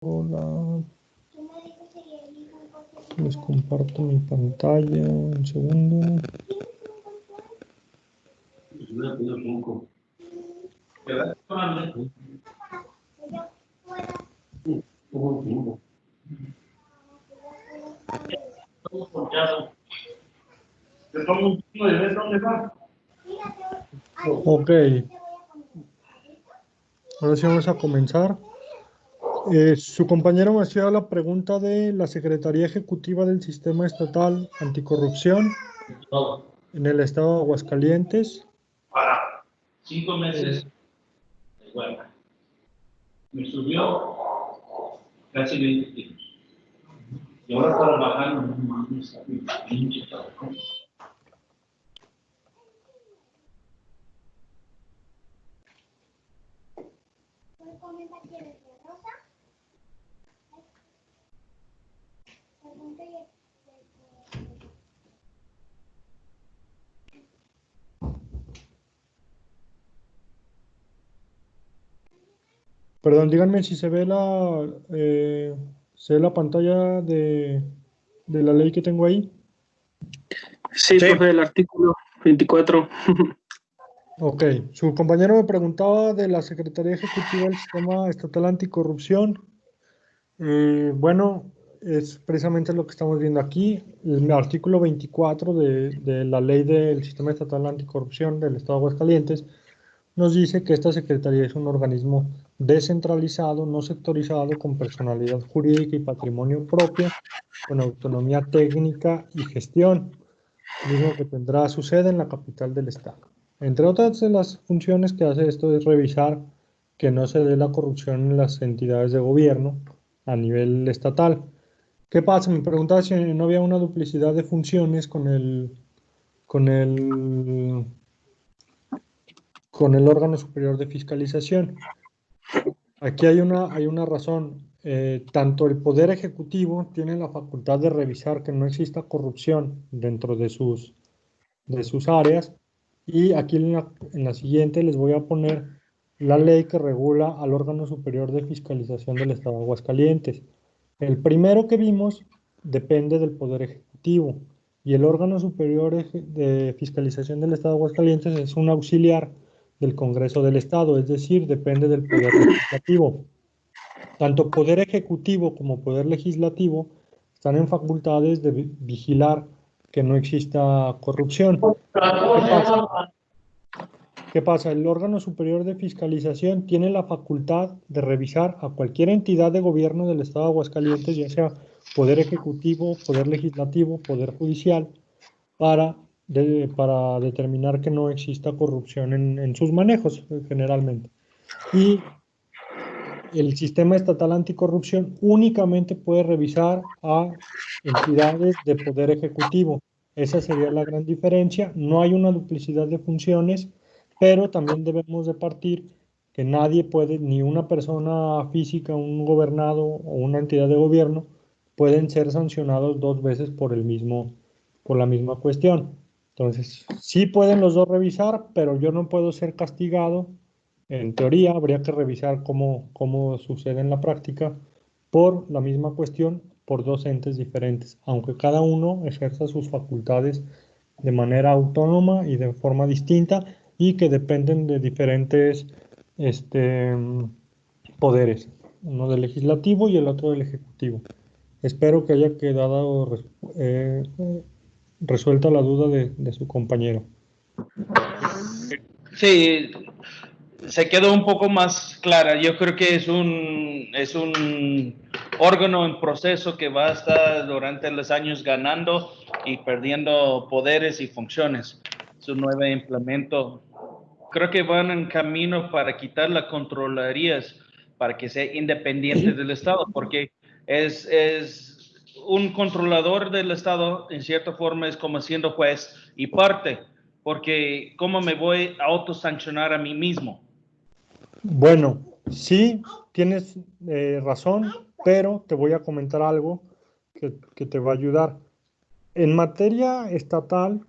Hola, les comparto mi pantalla, un segundo. Ok, ahora sí vamos a comenzar. Su compañero me hacía la pregunta de la Secretaría Ejecutiva del Sistema Estatal Anticorrupción en el estado de Aguascalientes. Para 5 meses de huelga. Me subió casi 20 kilos. Y ahora para bajar no mames, pinche trabajo. Perdón, díganme si se ve la pantalla de la ley que tengo ahí. Sí, profe, el artículo 24. Ok, su compañero me preguntaba de la Secretaría Ejecutiva del Sistema Estatal Anticorrupción. Bueno, es precisamente lo que estamos viendo aquí. El artículo 24 de la Ley del Sistema Estatal Anticorrupción del Estado de Aguascalientes nos dice que esta Secretaría es un organismo descentralizado, no sectorizado, con personalidad jurídica y patrimonio propio, con autonomía técnica y gestión, mismo que tendrá su sede en la capital del estado. Entre otras de las funciones que hace esto es revisar que no se dé la corrupción en las entidades de gobierno a nivel estatal. ¿Qué pasa? Me preguntaba si no había una duplicidad de funciones con el, con el órgano superior de fiscalización. Aquí hay una razón. Tanto el Poder Ejecutivo tiene la facultad de revisar que no exista corrupción dentro de sus áreas. Y aquí en la siguiente les voy a poner la ley que regula al órgano superior de fiscalización del Estado de Aguascalientes. El primero que vimos depende del Poder Ejecutivo y el órgano superior de fiscalización del Estado de Aguascalientes es un auxiliar del Congreso del Estado, es decir, depende del Poder Legislativo. Tanto Poder Ejecutivo como Poder Legislativo están en facultades de vigilar que no exista corrupción. ¿Qué pasa? ¿Qué pasa? El órgano superior de fiscalización tiene la facultad de revisar a cualquier entidad de gobierno del Estado de Aguascalientes, ya sea Poder Ejecutivo, Poder Legislativo, Poder Judicial, para determinar que no exista corrupción en sus manejos, generalmente. Y el sistema estatal anticorrupción únicamente puede revisar a entidades de poder ejecutivo. Esa sería la gran diferencia. No hay una duplicidad de funciones, pero también debemos de partir que nadie puede, ni una persona física, un gobernado o una entidad de gobierno, pueden ser sancionados dos veces por la misma cuestión. Entonces, sí pueden los dos revisar, pero yo no puedo ser castigado. En teoría, habría que revisar cómo sucede en la práctica por la misma cuestión, por dos entes diferentes, aunque cada uno ejerza sus facultades de manera autónoma y de forma distinta y que dependen de diferentes este, poderes, uno del legislativo y el otro del ejecutivo. Espero que haya quedado resuelta la duda de su compañero. Sí, se quedó un poco más clara. Yo creo que es un órgano en proceso que va a estar durante los años ganando y perdiendo poderes y funciones. Su nuevo implemento. Creo que van en camino para quitar las controlarías para que sea independiente del Estado, porque es un controlador del Estado, en cierta forma, es como siendo juez y parte, porque ¿cómo me voy a autosancionar a mí mismo? Bueno, sí, tienes razón, pero te voy a comentar algo que te va a ayudar. En materia estatal,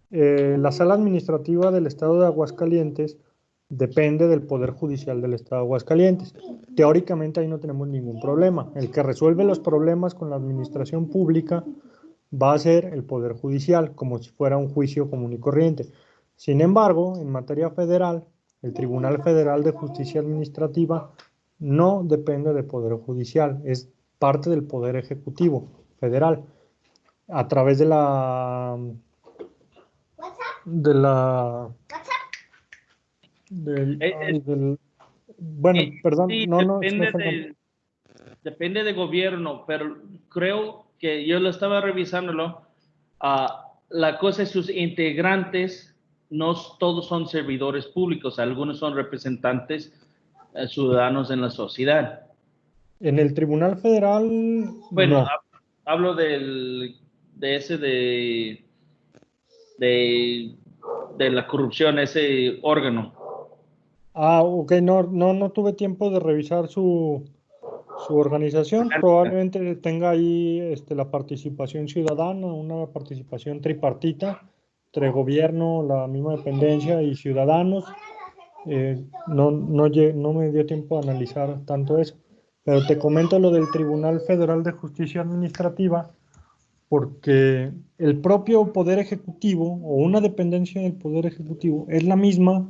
la Sala Administrativa del Estado de Aguascalientes depende del Poder Judicial del Estado de Aguascalientes. Teóricamente ahí no tenemos ningún problema. El que resuelve los problemas con la administración pública va a ser el Poder Judicial, como si fuera un juicio común y corriente. Sin embargo, en materia federal, el Tribunal Federal de Justicia Administrativa no depende del Poder Judicial, es parte del Poder Ejecutivo Federal, a través de la bueno, perdón, sí, no depende de gobierno, pero creo que yo lo estaba revisándolo. La cosa es sus integrantes, no todos son servidores públicos, algunos son representantes ciudadanos en la sociedad. En el Tribunal Federal, bueno, no. Hablo de la corrupción, ese órgano. Ok, no tuve tiempo de revisar su organización. Probablemente tenga ahí la participación ciudadana, una participación tripartita entre gobierno, la misma dependencia y ciudadanos. No me dio tiempo a analizar tanto eso, pero te comento lo del Tribunal Federal de Justicia Administrativa, porque el propio Poder Ejecutivo o una dependencia del Poder Ejecutivo es la misma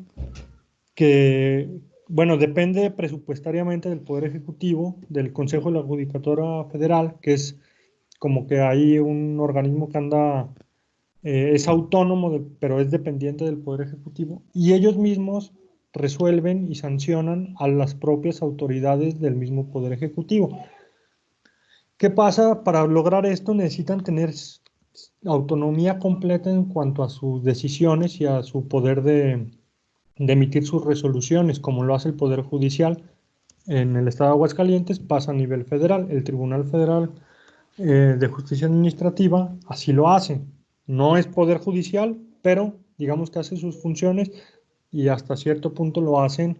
que, bueno, depende presupuestariamente del Poder Ejecutivo, del Consejo de la Judicatura Federal, que es como que hay un organismo que anda, es autónomo, pero es dependiente del Poder Ejecutivo, y ellos mismos resuelven y sancionan a las propias autoridades del mismo Poder Ejecutivo. ¿Qué pasa? Para lograr esto necesitan tener autonomía completa en cuanto a sus decisiones y a su poder de emitir sus resoluciones, como lo hace el Poder Judicial en el Estado de Aguascalientes, pasa a nivel federal. El Tribunal Federal de Justicia Administrativa así lo hace. No es Poder Judicial, pero digamos que hace sus funciones y hasta cierto punto lo hacen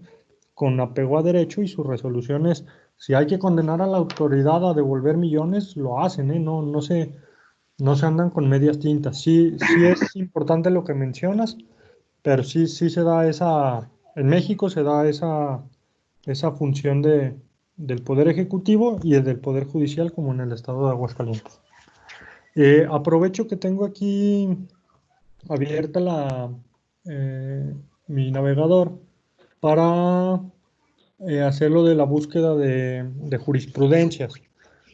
con apego a derecho y sus resoluciones. Si hay que condenar a la autoridad a devolver millones, lo hacen, ¿eh? No se andan con medias tintas. Sí es importante lo que mencionas, pero sí se da en México se da esa función del Poder Ejecutivo y el del Poder Judicial, como en el estado de Aguascalientes. Aprovecho que tengo aquí abierta mi navegador para hacerlo de la búsqueda de jurisprudencias.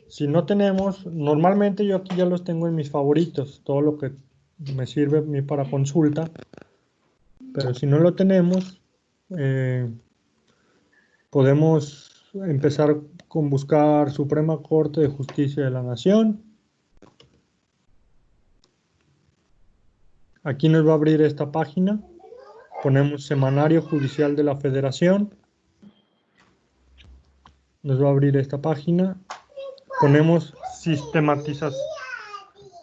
Si no tenemos, normalmente yo aquí ya los tengo en mis favoritos, todo lo que me sirve a mí para consulta, pero si no lo tenemos, podemos empezar con buscar Suprema Corte de Justicia de la Nación. Aquí nos va a abrir esta página. Ponemos Semanario Judicial de la Federación. Nos va a abrir esta página. Ponemos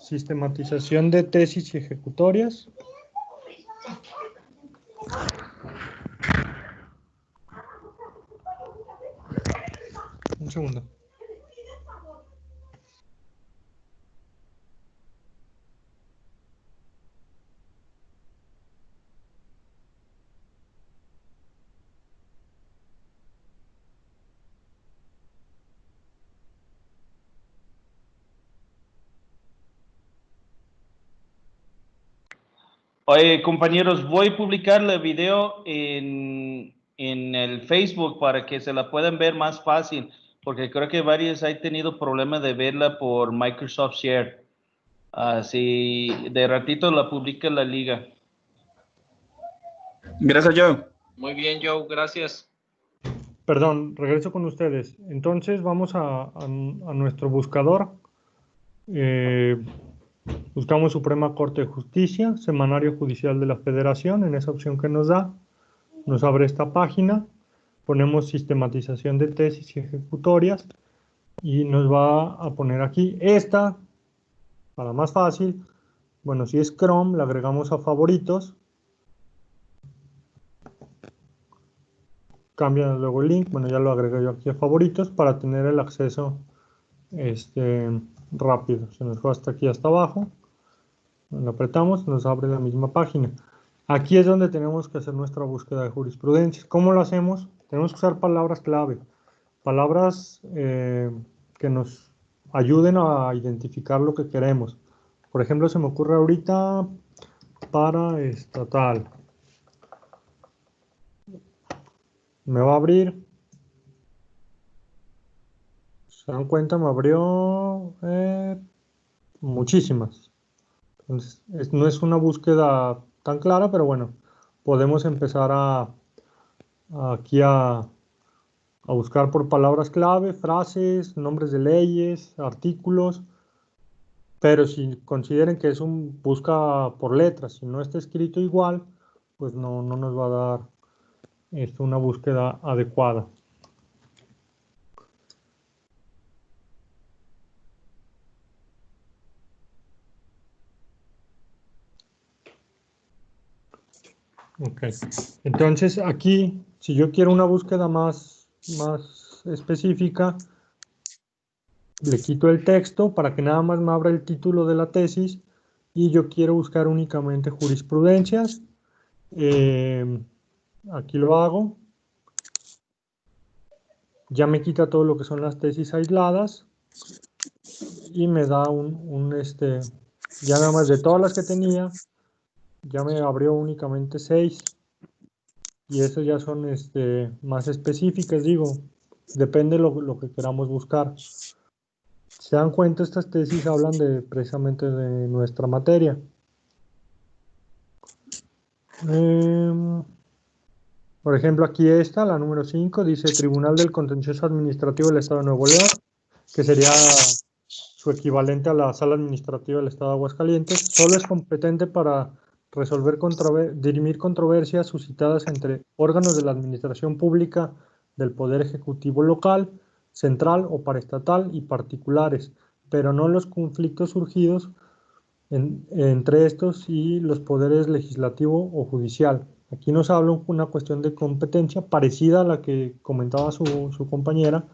sistematización de tesis y ejecutorias. Un segundo. Oye, compañeros, voy a publicar el video en el Facebook para que se la puedan ver más fácil, porque creo que varios han tenido problemas de verla por Microsoft Share. Así de ratito la publica la liga. Gracias, Joe. Muy bien, Joe, gracias. Perdón, regreso con ustedes. Entonces vamos a nuestro buscador. Buscamos Suprema Corte de Justicia, Semanario Judicial de la Federación. En esa opción que nos da, nos abre esta página. Ponemos sistematización de tesis y ejecutorias y nos va a poner aquí esta, para más fácil. Bueno, si es Chrome, la agregamos a favoritos. Cambia luego el link. Bueno, ya lo agregué yo aquí a favoritos para tener el acceso rápido. Se nos fue hasta aquí, hasta abajo. Lo apretamos, nos abre la misma página. Aquí es donde tenemos que hacer nuestra búsqueda de jurisprudencia. ¿Cómo lo hacemos? Tenemos que usar palabras clave, palabras que nos ayuden a identificar lo que queremos. Por ejemplo, se me ocurre ahorita paraestatal. Me va a abrir. ¿Se dan cuenta? Me abrió muchísimas. Entonces, no es una búsqueda tan clara, pero bueno, podemos empezar aquí a buscar por palabras clave, frases, nombres de leyes, artículos, pero si consideren que es un busca por letras, si no está escrito igual, pues no nos va a dar una búsqueda adecuada. Ok, entonces aquí, si yo quiero una búsqueda más específica, le quito el texto para que nada más me abra el título de la tesis y yo quiero buscar únicamente jurisprudencias. Aquí lo hago. Ya me quita todo lo que son las tesis aisladas y me da ya nada más de todas las que tenía, ya me abrió únicamente 6 y esas ya son más específicas, digo, depende lo que queramos buscar. Se dan cuenta, estas tesis hablan precisamente de nuestra materia. Por ejemplo, aquí está, la número 5, dice Tribunal del Contencioso Administrativo del Estado de Nuevo León, que sería su equivalente a la Sala Administrativa del Estado de Aguascalientes. Solo es competente para dirimir controversias suscitadas entre órganos de la administración pública del Poder Ejecutivo local, central o paraestatal y particulares, pero no los conflictos surgidos entre estos y los poderes legislativo o judicial. Aquí nos habla una cuestión de competencia parecida a la que comentaba su compañera.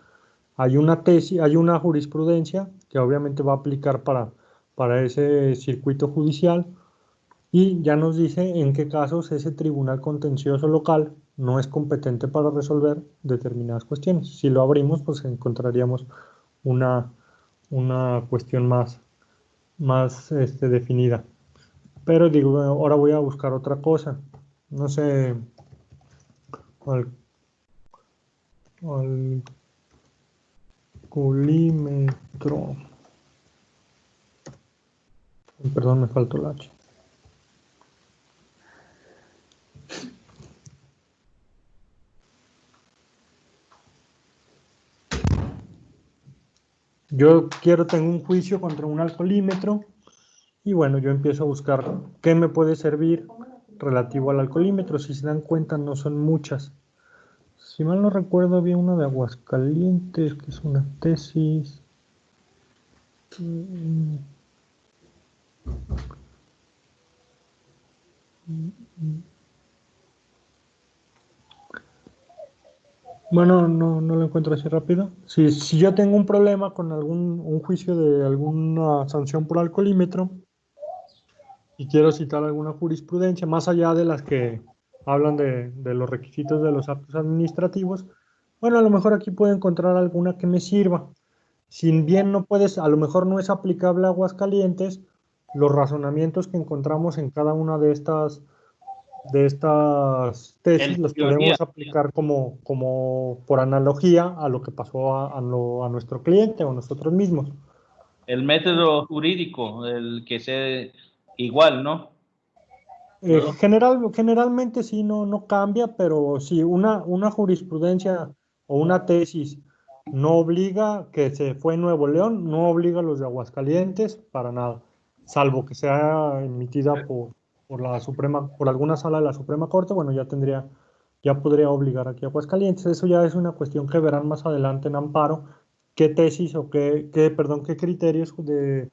Hay una tesis, hay una jurisprudencia que obviamente va a aplicar para ese circuito judicial y ya nos dice en qué casos ese tribunal contencioso local no es competente para resolver determinadas cuestiones. Si lo abrimos, pues encontraríamos una cuestión más definida. Pero digo, ahora voy a buscar otra cosa. No sé, alcoholímetro. Perdón, me faltó la H. Tengo un juicio contra un alcoholímetro y bueno, yo empiezo a buscar qué me puede servir relativo al alcoholímetro. Si se dan cuenta, no son muchas. Si mal no recuerdo, había una de Aguascalientes, que es una tesis. Bueno, no lo encuentro así rápido. Si yo tengo un problema con un juicio de alguna sanción por alcoholímetro y quiero citar alguna jurisprudencia, más allá de las que hablan de los requisitos de los actos administrativos, bueno, a lo mejor aquí puedo encontrar alguna que me sirva. Si bien a lo mejor no es aplicable a Aguascalientes, los razonamientos que encontramos en cada una de estas tesis los podemos aplicar como por analogía a lo que pasó a nuestro cliente o nosotros mismos. El método jurídico, el que sea igual, ¿no? Generalmente sí, no cambia, pero si una jurisprudencia o una tesis no obliga, que se fue en Nuevo León, no obliga a los de Aguascalientes para nada, salvo que sea emitida por alguna sala de la Suprema Corte, bueno, ya podría obligar aquí a Aguascalientes. Eso ya es una cuestión que verán más adelante en amparo, qué tesis o qué criterios de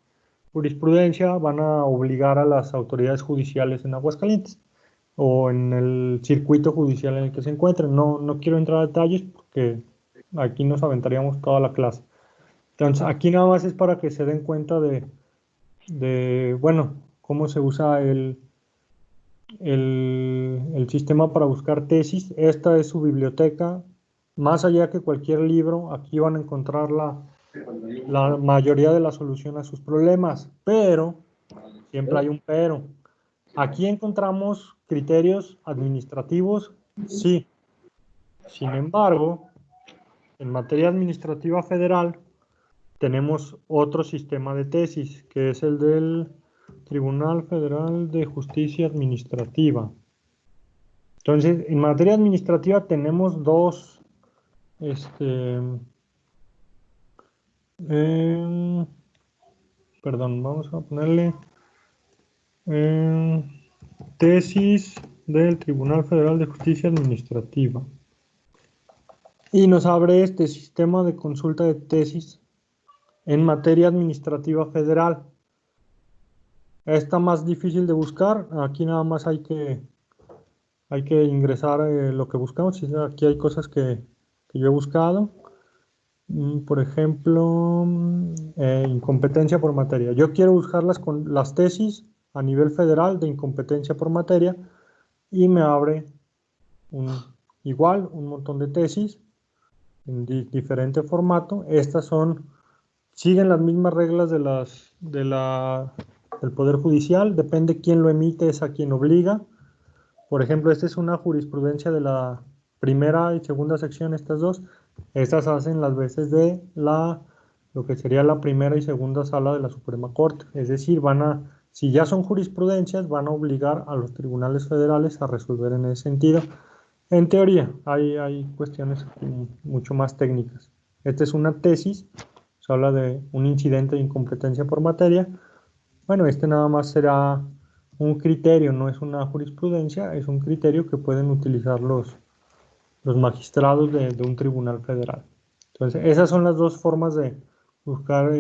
jurisprudencia van a obligar a las autoridades judiciales en Aguascalientes o en el circuito judicial en el que se encuentren. No quiero entrar a detalles porque aquí nos aventaríamos toda la clase. Entonces, aquí nada más es para que se den cuenta bueno, cómo se usa el sistema para buscar tesis. Esta es su biblioteca. Más allá que cualquier libro, aquí van a encontrar la mayoría de la solución a sus problemas, pero siempre hay un pero. Aquí encontramos criterios administrativos, sí. Sin embargo, en materia administrativa federal tenemos otro sistema de tesis, que es el del Tribunal Federal de Justicia Administrativa. Entonces, en materia administrativa tenemos dos, perdón, vamos a ponerle tesis del Tribunal Federal de Justicia Administrativa. Y nos abre este sistema de consulta de tesis en materia administrativa federal. Está más difícil de buscar. Aquí nada más hay que ingresar lo que buscamos. Aquí hay cosas que yo he buscado. Por ejemplo, incompetencia por materia. Yo quiero buscar las tesis a nivel federal de incompetencia por materia y me abre igual un montón de tesis en diferente formato. Estas siguen las mismas reglas del Poder Judicial, depende quién lo emite, es a quien obliga. Por ejemplo, esta es una jurisprudencia de la primera y segunda sección, estas dos. Estas hacen las veces de lo que sería la primera y segunda sala de la Suprema Corte. Es decir, si ya son jurisprudencias, van a obligar a los tribunales federales a resolver en ese sentido. En teoría, hay cuestiones mucho más técnicas. Esta es una tesis, se habla de un incidente de incompetencia por materia. Bueno, este nada más será un criterio, no es una jurisprudencia, es un criterio que pueden utilizar los magistrados de un tribunal federal. Entonces, esas son las dos formas de buscar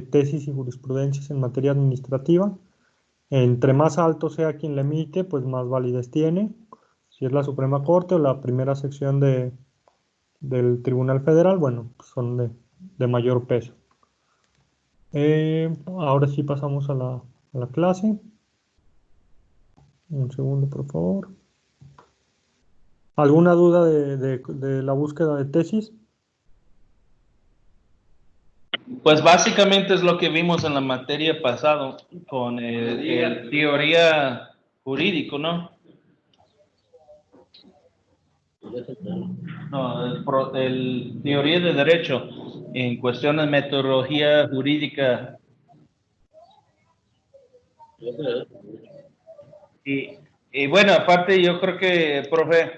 tesis y jurisprudencias en materia administrativa. Entre más alto sea quien la emite, pues más validez tiene. Si es la Suprema Corte o la primera sección del Tribunal Federal, bueno, pues son de mayor peso. Ahora sí pasamos a la clase. Un segundo, por favor. ¿Alguna duda de la búsqueda de tesis? Pues básicamente es lo que vimos en la materia pasado con el teoría jurídico, ¿no? No, el teoría de derecho en cuestión de metodología jurídica. Y bueno, aparte yo creo que, profe,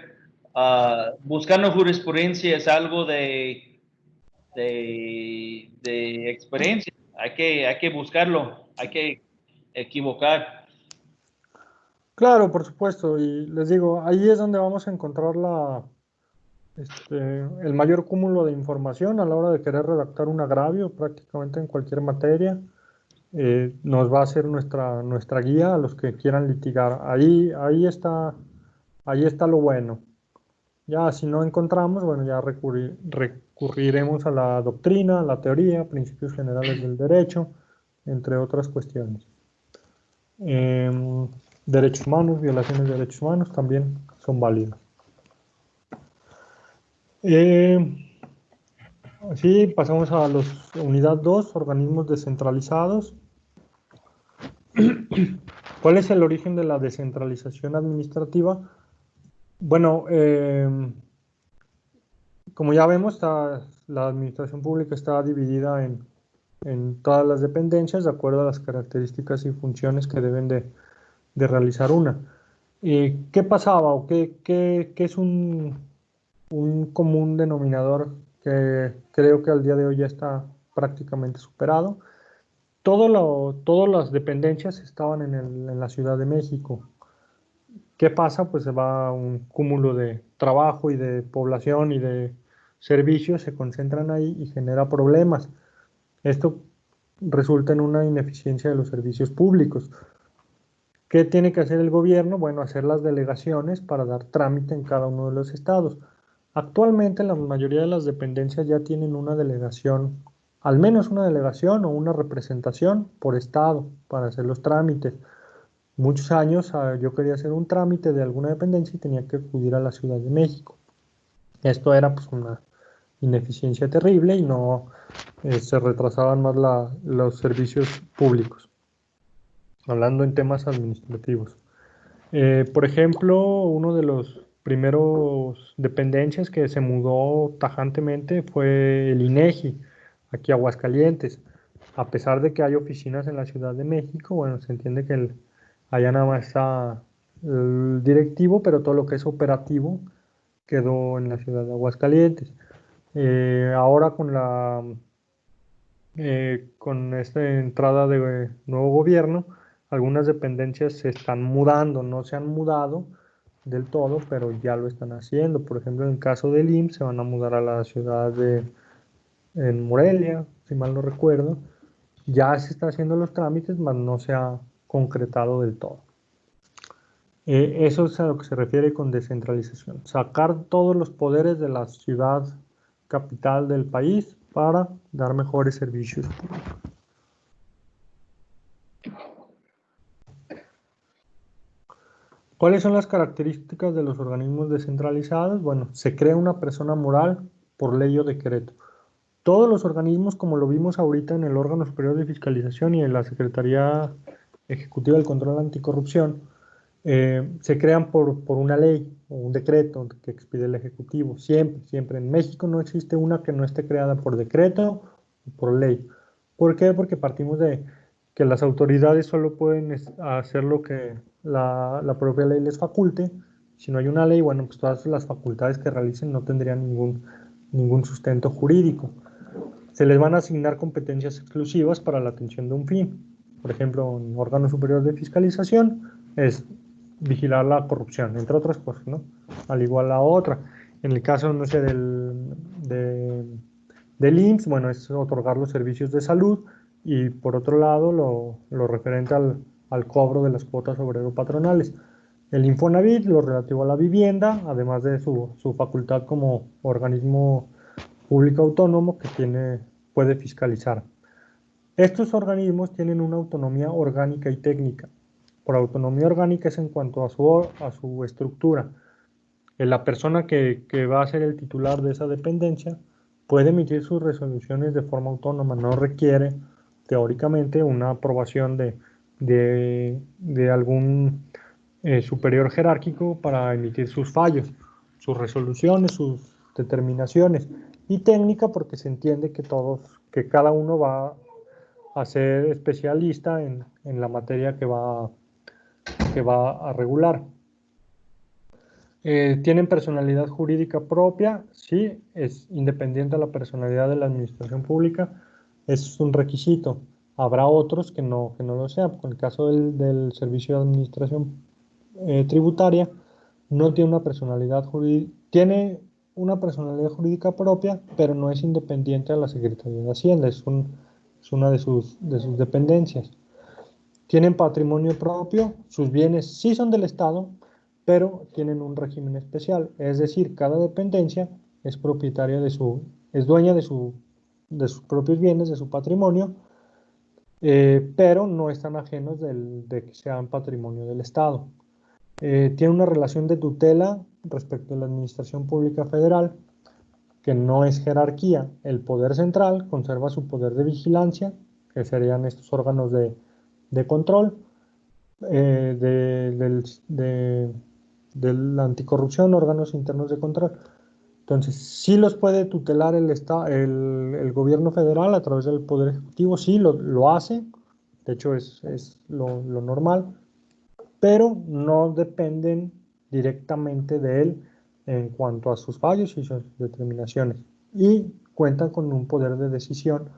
buscando jurisprudencia es algo de experiencia. Hay que buscarlo, hay que equivocar. Claro, por supuesto. Y les digo, ahí es donde vamos a encontrar el mayor cúmulo de información a la hora de querer redactar un agravio prácticamente en cualquier materia. Nos va a ser nuestra guía a los que quieran litigar. Ahí está lo bueno. Ya si no encontramos, bueno, ya recurriremos a la doctrina, a la teoría, principios generales del derecho, entre otras cuestiones. Derechos humanos, violaciones de derechos humanos también son válidas. Sí, pasamos a la unidad 2, organismos descentralizados. ¿Cuál es el origen de la descentralización administrativa? Bueno, como ya vemos, la administración pública está dividida en todas las dependencias de acuerdo a las características y funciones que deben de realizar una. ¿Qué pasaba o qué es un común denominador que creo que al día de hoy ya está prácticamente superado? Todas las dependencias estaban en la Ciudad de México. ¿Qué pasa? Pues se va un cúmulo de trabajo y de población y de servicios, se concentran ahí y genera problemas. Esto resulta en una ineficiencia de los servicios públicos. ¿Qué tiene que hacer el gobierno? Bueno, hacer las delegaciones para dar trámite en cada uno de los estados. Actualmente la mayoría de las dependencias ya tienen una delegación, al menos una delegación o una representación por estado para hacer los trámites. Muchos años yo quería hacer un trámite de alguna dependencia y tenía que acudir a la Ciudad de México. Esto era pues una ineficiencia terrible y no se retrasaban más los servicios públicos, hablando en temas administrativos. Por ejemplo, uno de los primeros dependencias que se mudó tajantemente fue el INEGI, aquí a Aguascalientes. A pesar de que hay oficinas en la Ciudad de México, bueno, se entiende que allá nada más está el directivo, pero todo lo que es operativo quedó en la ciudad de Aguascalientes. Ahora con esta entrada de nuevo gobierno, algunas dependencias se están mudando, no se han mudado del todo, pero ya lo están haciendo. Por ejemplo, en el caso del IMSS se van a mudar a la ciudad en Morelia, si mal no recuerdo. Ya se están haciendo los trámites, mas no se ha concretado del todo. Eso es a lo que se refiere con descentralización. Sacar todos los poderes de la ciudad capital del país para dar mejores servicios públicos. ¿Cuáles son las características de los organismos descentralizados? Bueno, se crea una persona moral por ley o decreto. Todos los organismos, como lo vimos ahorita en el órgano superior de fiscalización y en la Secretaría Ejecutiva del Control Anticorrupción, se crean por una ley o un decreto que expide el Ejecutivo. Siempre. En México no existe una que no esté creada por decreto o por ley. ¿Por qué? Porque partimos de que las autoridades solo pueden hacer lo que la propia ley les faculte. Si no hay una ley, bueno, pues todas las facultades que realicen no tendrían ningún sustento jurídico. Se les van a asignar competencias exclusivas para la atención de un fin. Por ejemplo, en órgano superior de fiscalización es vigilar la corrupción, entre otras cosas, ¿no? Al igual la otra. En el caso, no sé, del IMSS, bueno, es otorgar los servicios de salud y por otro lado lo referente al cobro de las cuotas obrero-patronales. El Infonavit, lo relativo a la vivienda, además de su facultad como organismo público autónomo que puede fiscalizar. Estos organismos tienen una autonomía orgánica y técnica. Por autonomía orgánica es en cuanto a su estructura. La persona que va a ser el titular de esa dependencia puede emitir sus resoluciones de forma autónoma, no requiere teóricamente una aprobación de algún superior jerárquico para emitir sus fallos, sus resoluciones, sus determinaciones, y técnica porque se entiende que cada uno va a ser especialista en la materia que va a regular. ¿Tienen personalidad jurídica propia? Sí, es independiente de la personalidad de la administración pública, es un requisito. Habrá otros que no lo sean. En el caso del Servicio de Administración Tributaria, no tiene una personalidad jurídica, tiene una personalidad jurídica propia, pero no es independiente de la Secretaría de Hacienda, es una de sus dependencias. Tienen patrimonio propio, sus bienes sí son del Estado, pero tienen un régimen especial, es decir, cada dependencia es propietaria es dueña de sus propios bienes, de su patrimonio, pero no están ajenos de que sean patrimonio del Estado. Tiene una relación de tutela respecto a la administración pública federal, que no es jerarquía. El poder central conserva su poder de vigilancia, que serían estos órganos de control, de la anticorrupción, órganos internos de control. Entonces, sí los puede tutelar el gobierno federal a través del Poder Ejecutivo, sí lo hace, de hecho es lo normal, pero no dependen directamente de él en cuanto a sus fallos y sus determinaciones, y cuentan con un poder de decisión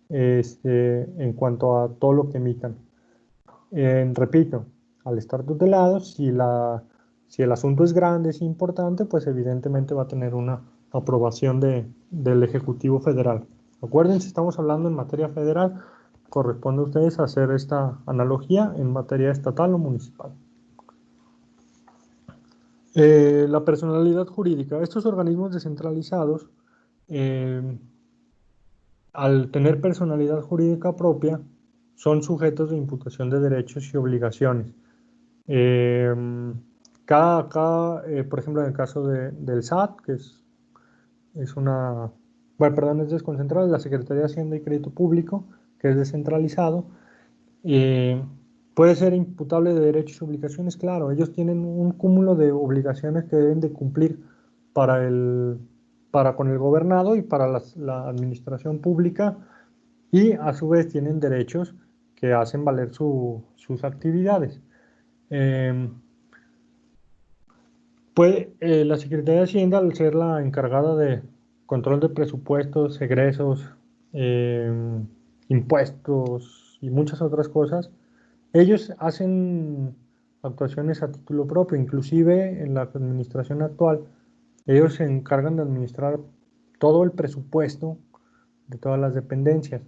en cuanto a todo lo que emitan. Repito, al estar tutelados, si el asunto es grande, es importante, pues evidentemente va a tener una aprobación del Ejecutivo Federal. Acuérdense, estamos hablando en materia federal, corresponde a ustedes hacer esta analogía en materia estatal o municipal. La personalidad jurídica. Estos organismos descentralizados, al tener personalidad jurídica propia, son sujetos de imputación de derechos y obligaciones. Por ejemplo, en el caso del SAT, que es es desconcentrado, la Secretaría de Hacienda y Crédito Público, que es descentralizado, puede ser imputable de derechos y obligaciones, claro, ellos tienen un cúmulo de obligaciones que deben de cumplir para con el gobernado y para la administración pública, y a su vez tienen derechos que hacen valer sus actividades. La Secretaría de Hacienda, al ser la encargada de control de presupuestos, egresos, impuestos y muchas otras cosas, ellos hacen actuaciones a título propio, inclusive en la administración actual, ellos se encargan de administrar todo el presupuesto de todas las dependencias.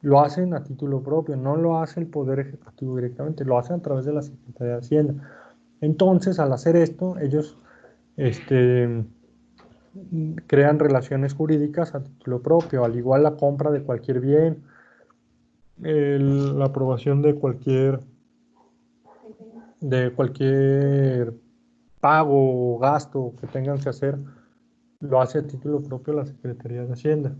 Lo hacen a título propio, no lo hace el Poder Ejecutivo directamente, lo hacen a través de la Secretaría de Hacienda. Entonces, al hacer esto, ellos crean relaciones jurídicas a título propio, al igual la compra de cualquier bien, la aprobación de cualquier pago o gasto que tengan que hacer, lo hace a título propio la Secretaría de Hacienda.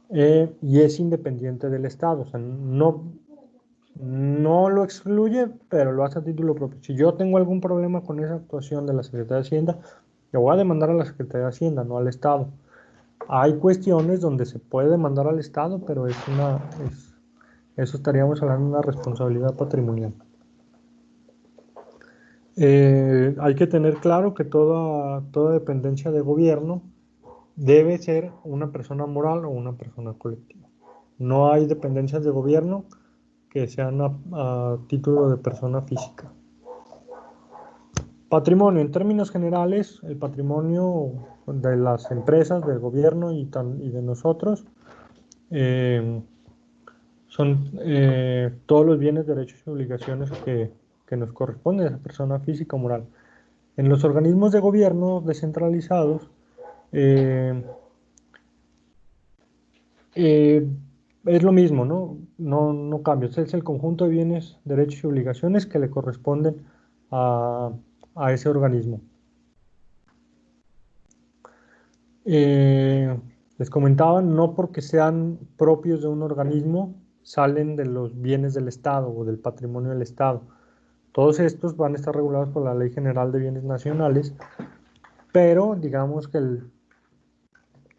Y es independiente del Estado, o sea, no lo excluye, pero lo hace a título propio. Si yo tengo algún problema con esa actuación de la Secretaría de Hacienda, le voy a demandar a la Secretaría de Hacienda, no al Estado. Hay cuestiones donde se puede demandar al Estado, pero eso estaríamos hablando de una responsabilidad patrimonial. Hay que tener claro que toda dependencia de gobierno debe ser una persona moral o una persona colectiva. No hay dependencias de gobierno que sean a título de persona física. Patrimonio, en términos generales, el patrimonio de las empresas, del gobierno y de nosotros son todos los bienes, derechos y obligaciones que nos corresponden a esa persona física o moral. En los organismos de gobierno descentralizados, es lo mismo, ¿no? No cambia. Es el conjunto de bienes, derechos y obligaciones que le corresponden a ese organismo. Les comentaba, no porque sean propios de un organismo, salen de los bienes del Estado o del patrimonio del Estado. Todos estos van a estar regulados por la Ley General de Bienes Nacionales, pero digamos que el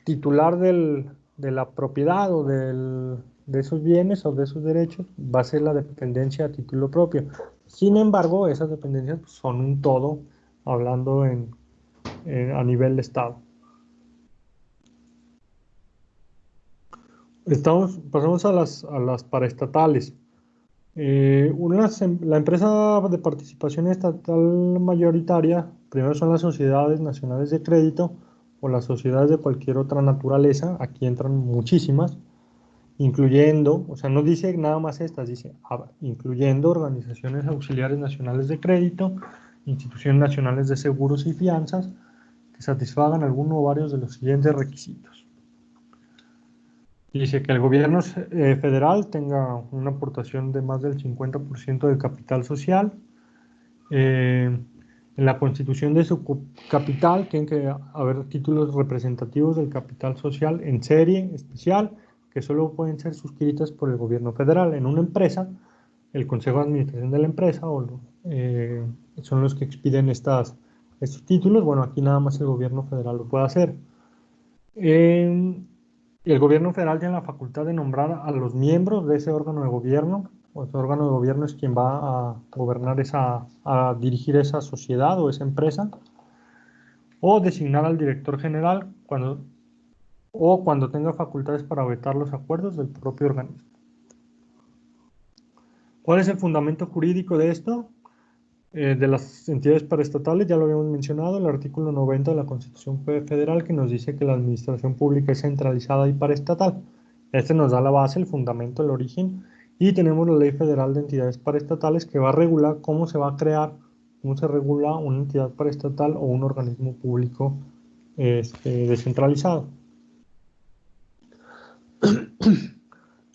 titular de la propiedad o de esos bienes o de esos derechos va a ser la dependencia a título propio. Sin embargo, esas dependencias son un todo, hablando a nivel de Estado. Pasamos a las paraestatales. La empresa de participación estatal mayoritaria, primero son las sociedades nacionales de crédito o las sociedades de cualquier otra naturaleza. Aquí entran muchísimas, incluyendo, o sea, no dice nada más estas, dice incluyendo organizaciones auxiliares nacionales de crédito, instituciones nacionales de seguros y fianzas que satisfagan alguno o varios de los siguientes requisitos. Dice que el gobierno federal tenga una aportación de más del 50% del capital social. En la constitución de su capital tienen que haber títulos representativos del capital social en serie especial, que solo pueden ser suscritas por el gobierno federal. En una empresa, el consejo de administración de la empresa son los que expiden estos títulos. Bueno, aquí nada más el gobierno federal lo puede hacer. El gobierno federal tiene la facultad de nombrar a los miembros de ese órgano de gobierno, o ese órgano de gobierno es quien va a gobernar a dirigir esa sociedad o esa empresa, o designar al director general cuando tenga facultades para vetar los acuerdos del propio organismo. ¿Cuál es el fundamento jurídico de esto? De las entidades paraestatales, ya lo habíamos mencionado, el artículo 90 de la Constitución Federal, que nos dice que la administración pública es centralizada y paraestatal. Este nos da la base, el fundamento, el origen, y tenemos la Ley Federal de Entidades Paraestatales que va a regular cómo se va a crear, cómo se regula una entidad paraestatal o un organismo público descentralizado.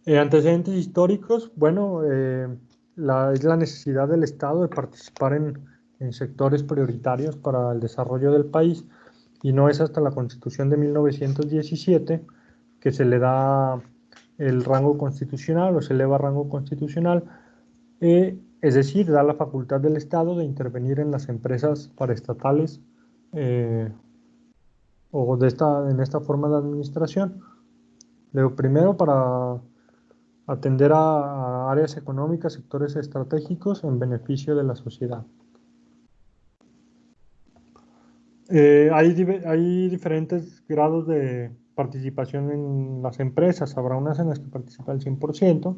Antecedentes históricos, bueno, es la necesidad del Estado de participar en sectores prioritarios para el desarrollo del país, y no es hasta la Constitución de 1917 que se le da el rango constitucional o se eleva rango constitucional, es decir, da la facultad del Estado de intervenir en las empresas paraestatales eh, o en esta forma de administración. Luego, primero, para atender a áreas económicas, sectores estratégicos en beneficio de la sociedad. Hay diferentes grados de participación en las empresas. Habrá unas en las que participa el 100%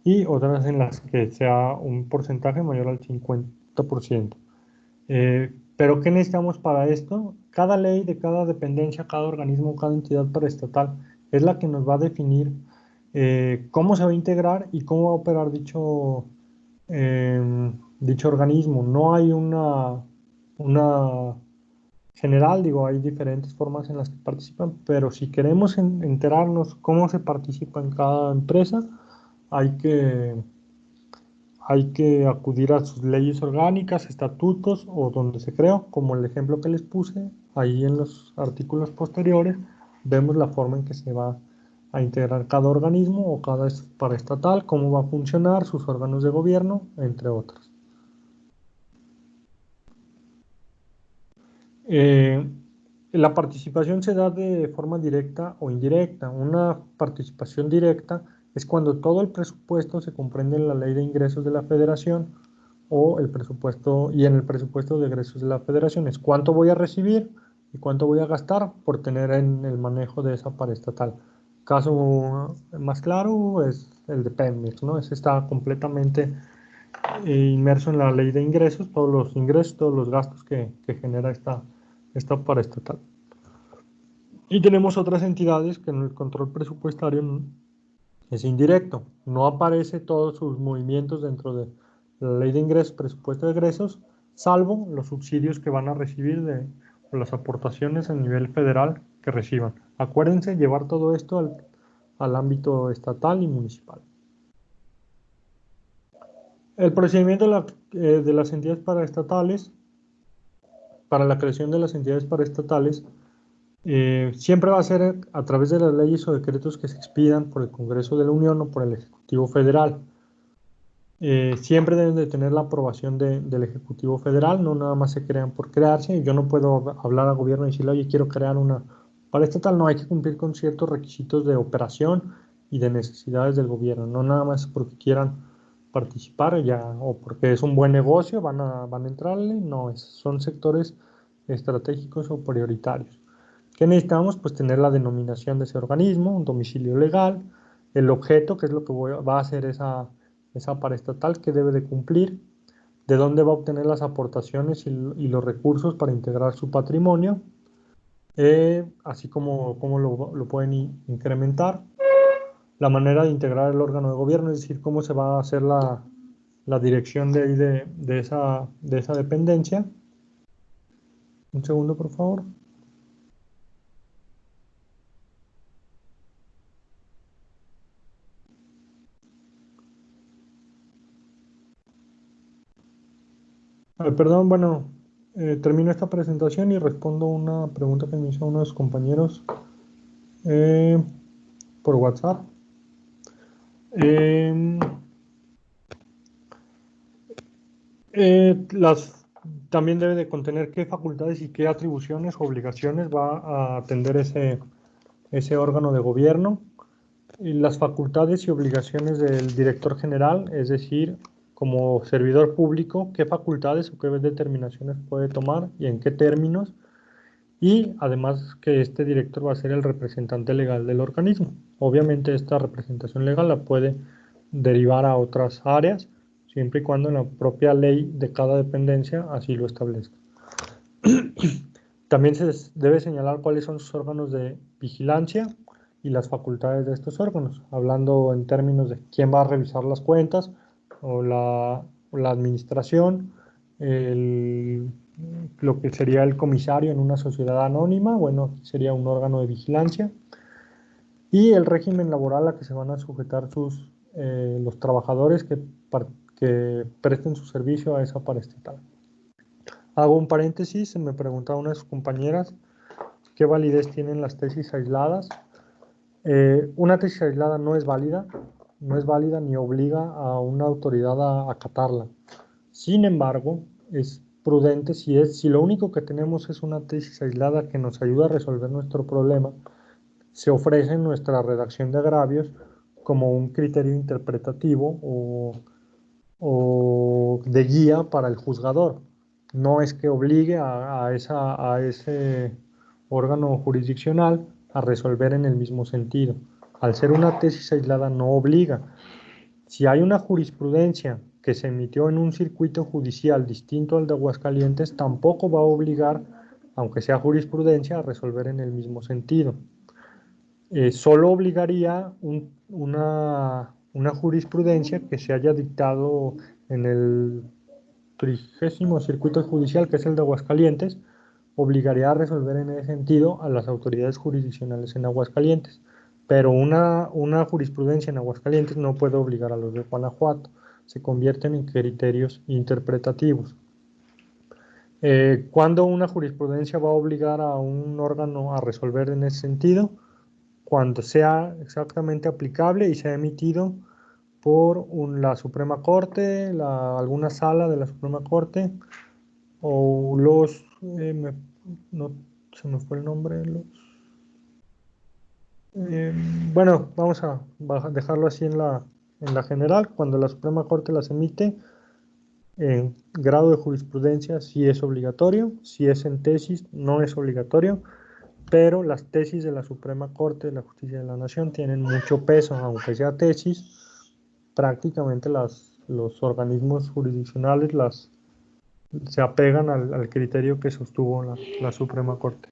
y otras en las que sea un porcentaje mayor al 50%. Pero ¿qué necesitamos para esto? Cada ley de cada dependencia, cada organismo, cada entidad paraestatal es la que nos va a definir cómo se va a integrar y cómo va a operar dicho organismo. No hay una general, digo, hay diferentes formas en las que participan, pero si queremos enterarnos cómo se participa en cada empresa, hay que, hay que acudir a sus leyes orgánicas, estatutos o donde se creó, como el ejemplo que les puse, ahí en los artículos posteriores, vemos la forma en que se va a integrar cada organismo o cada paraestatal, cómo va a funcionar, sus órganos de gobierno, entre otros. La participación se da de forma directa o indirecta. Una participación directa es cuando todo el presupuesto se comprende en la Ley de Ingresos de la Federación o el presupuesto, y en el presupuesto de egresos de la Federación es cuánto voy a recibir y cuánto voy a gastar por tener en el manejo de esa paraestatal. Caso más claro es el de Pemex, ¿no? Ese está completamente inmerso en la Ley de Ingresos, todos los ingresos, todos los gastos que genera esta paraestatal. Y tenemos otras entidades que en el control presupuestario es indirecto, no aparece todos sus movimientos dentro de la Ley de Ingresos, presupuesto de egresos, salvo los subsidios que van a recibir o las aportaciones a nivel federal que reciban. Acuérdense llevar todo esto al ámbito estatal y municipal. El procedimiento de las entidades paraestatales, para la creación de las entidades paraestatales, siempre va a ser a través de las leyes o decretos que se expidan por el Congreso de la Unión o por el Ejecutivo Federal. Siempre deben de tener la aprobación del Ejecutivo Federal, no nada más se crean por crearse. Yo no puedo hablar al gobierno y decirle, oye, quiero crear una paraestatal. No, hay que cumplir con ciertos requisitos de operación y de necesidades del gobierno, no nada más porque quieran participar ya o porque es un buen negocio van a entrarle. No, son sectores estratégicos o prioritarios. ¿Qué necesitamos? Pues tener la denominación de ese organismo, un domicilio legal, el objeto, que es lo que va a hacer esa paraestatal que debe de cumplir, de dónde va a obtener las aportaciones y los recursos para integrar su patrimonio, así como lo pueden incrementar, la manera de integrar el órgano de gobierno, es decir, cómo se va a hacer la dirección de esa dependencia. Un segundo, por favor. Perdón, bueno, termino esta presentación y respondo una pregunta que me hizo uno de los compañeros por WhatsApp. También debe de contener qué facultades y qué atribuciones o obligaciones va a atender ese órgano de gobierno. Y las facultades y obligaciones del director general, es decir, como servidor público, qué facultades o qué determinaciones puede tomar y en qué términos. Y además que este director va a ser el representante legal del organismo. Obviamente esta representación legal la puede derivar a otras áreas, siempre y cuando la propia ley de cada dependencia así lo establezca. También se debe señalar cuáles son sus órganos de vigilancia y las facultades de estos órganos, hablando en términos de quién va a revisar las cuentas o la administración, lo que sería el comisario en una sociedad anónima, bueno, sería un órgano de vigilancia. y el régimen laboral a que se van a sujetar los trabajadores que presten su servicio a esa paraestatal. Hago un paréntesis, me preguntaba una de sus compañeras qué validez tienen las tesis aisladas. Una tesis aislada no es válida ni obliga a una autoridad a acatarla. Sin embargo, es prudente si lo único que tenemos es una tesis aislada que nos ayuda a resolver nuestro problema, se ofrece en nuestra redacción de agravios como un criterio interpretativo o de guía para el juzgador. No es que obligue a ese órgano jurisdiccional a resolver en el mismo sentido. Al ser una tesis aislada no obliga. Si hay una jurisprudencia que se emitió en un circuito judicial distinto al de Aguascalientes, tampoco va a obligar, aunque sea jurisprudencia, a resolver en el mismo sentido. Solo obligaría una jurisprudencia que se haya dictado en el 30º circuito judicial, que es el de Aguascalientes, obligaría a resolver en ese sentido a las autoridades jurisdiccionales en Aguascalientes. Pero una jurisprudencia en Aguascalientes no puede obligar a los de Guanajuato, se convierten en criterios interpretativos. ¿Cuándo una jurisprudencia va a obligar a un órgano a resolver en ese sentido? Cuando sea exactamente aplicable y sea emitido por la Suprema Corte, alguna sala de la Suprema Corte, o no se me fue el nombre, bueno, vamos a dejarlo así en la general, cuando la Suprema Corte las emite, en grado de jurisprudencia sí es obligatorio, si es en tesis no es obligatorio, pero las tesis de la Suprema Corte de la Justicia de la Nación tienen mucho peso, aunque sea tesis, prácticamente los organismos jurisdiccionales se apegan al criterio que sostuvo la Suprema Corte.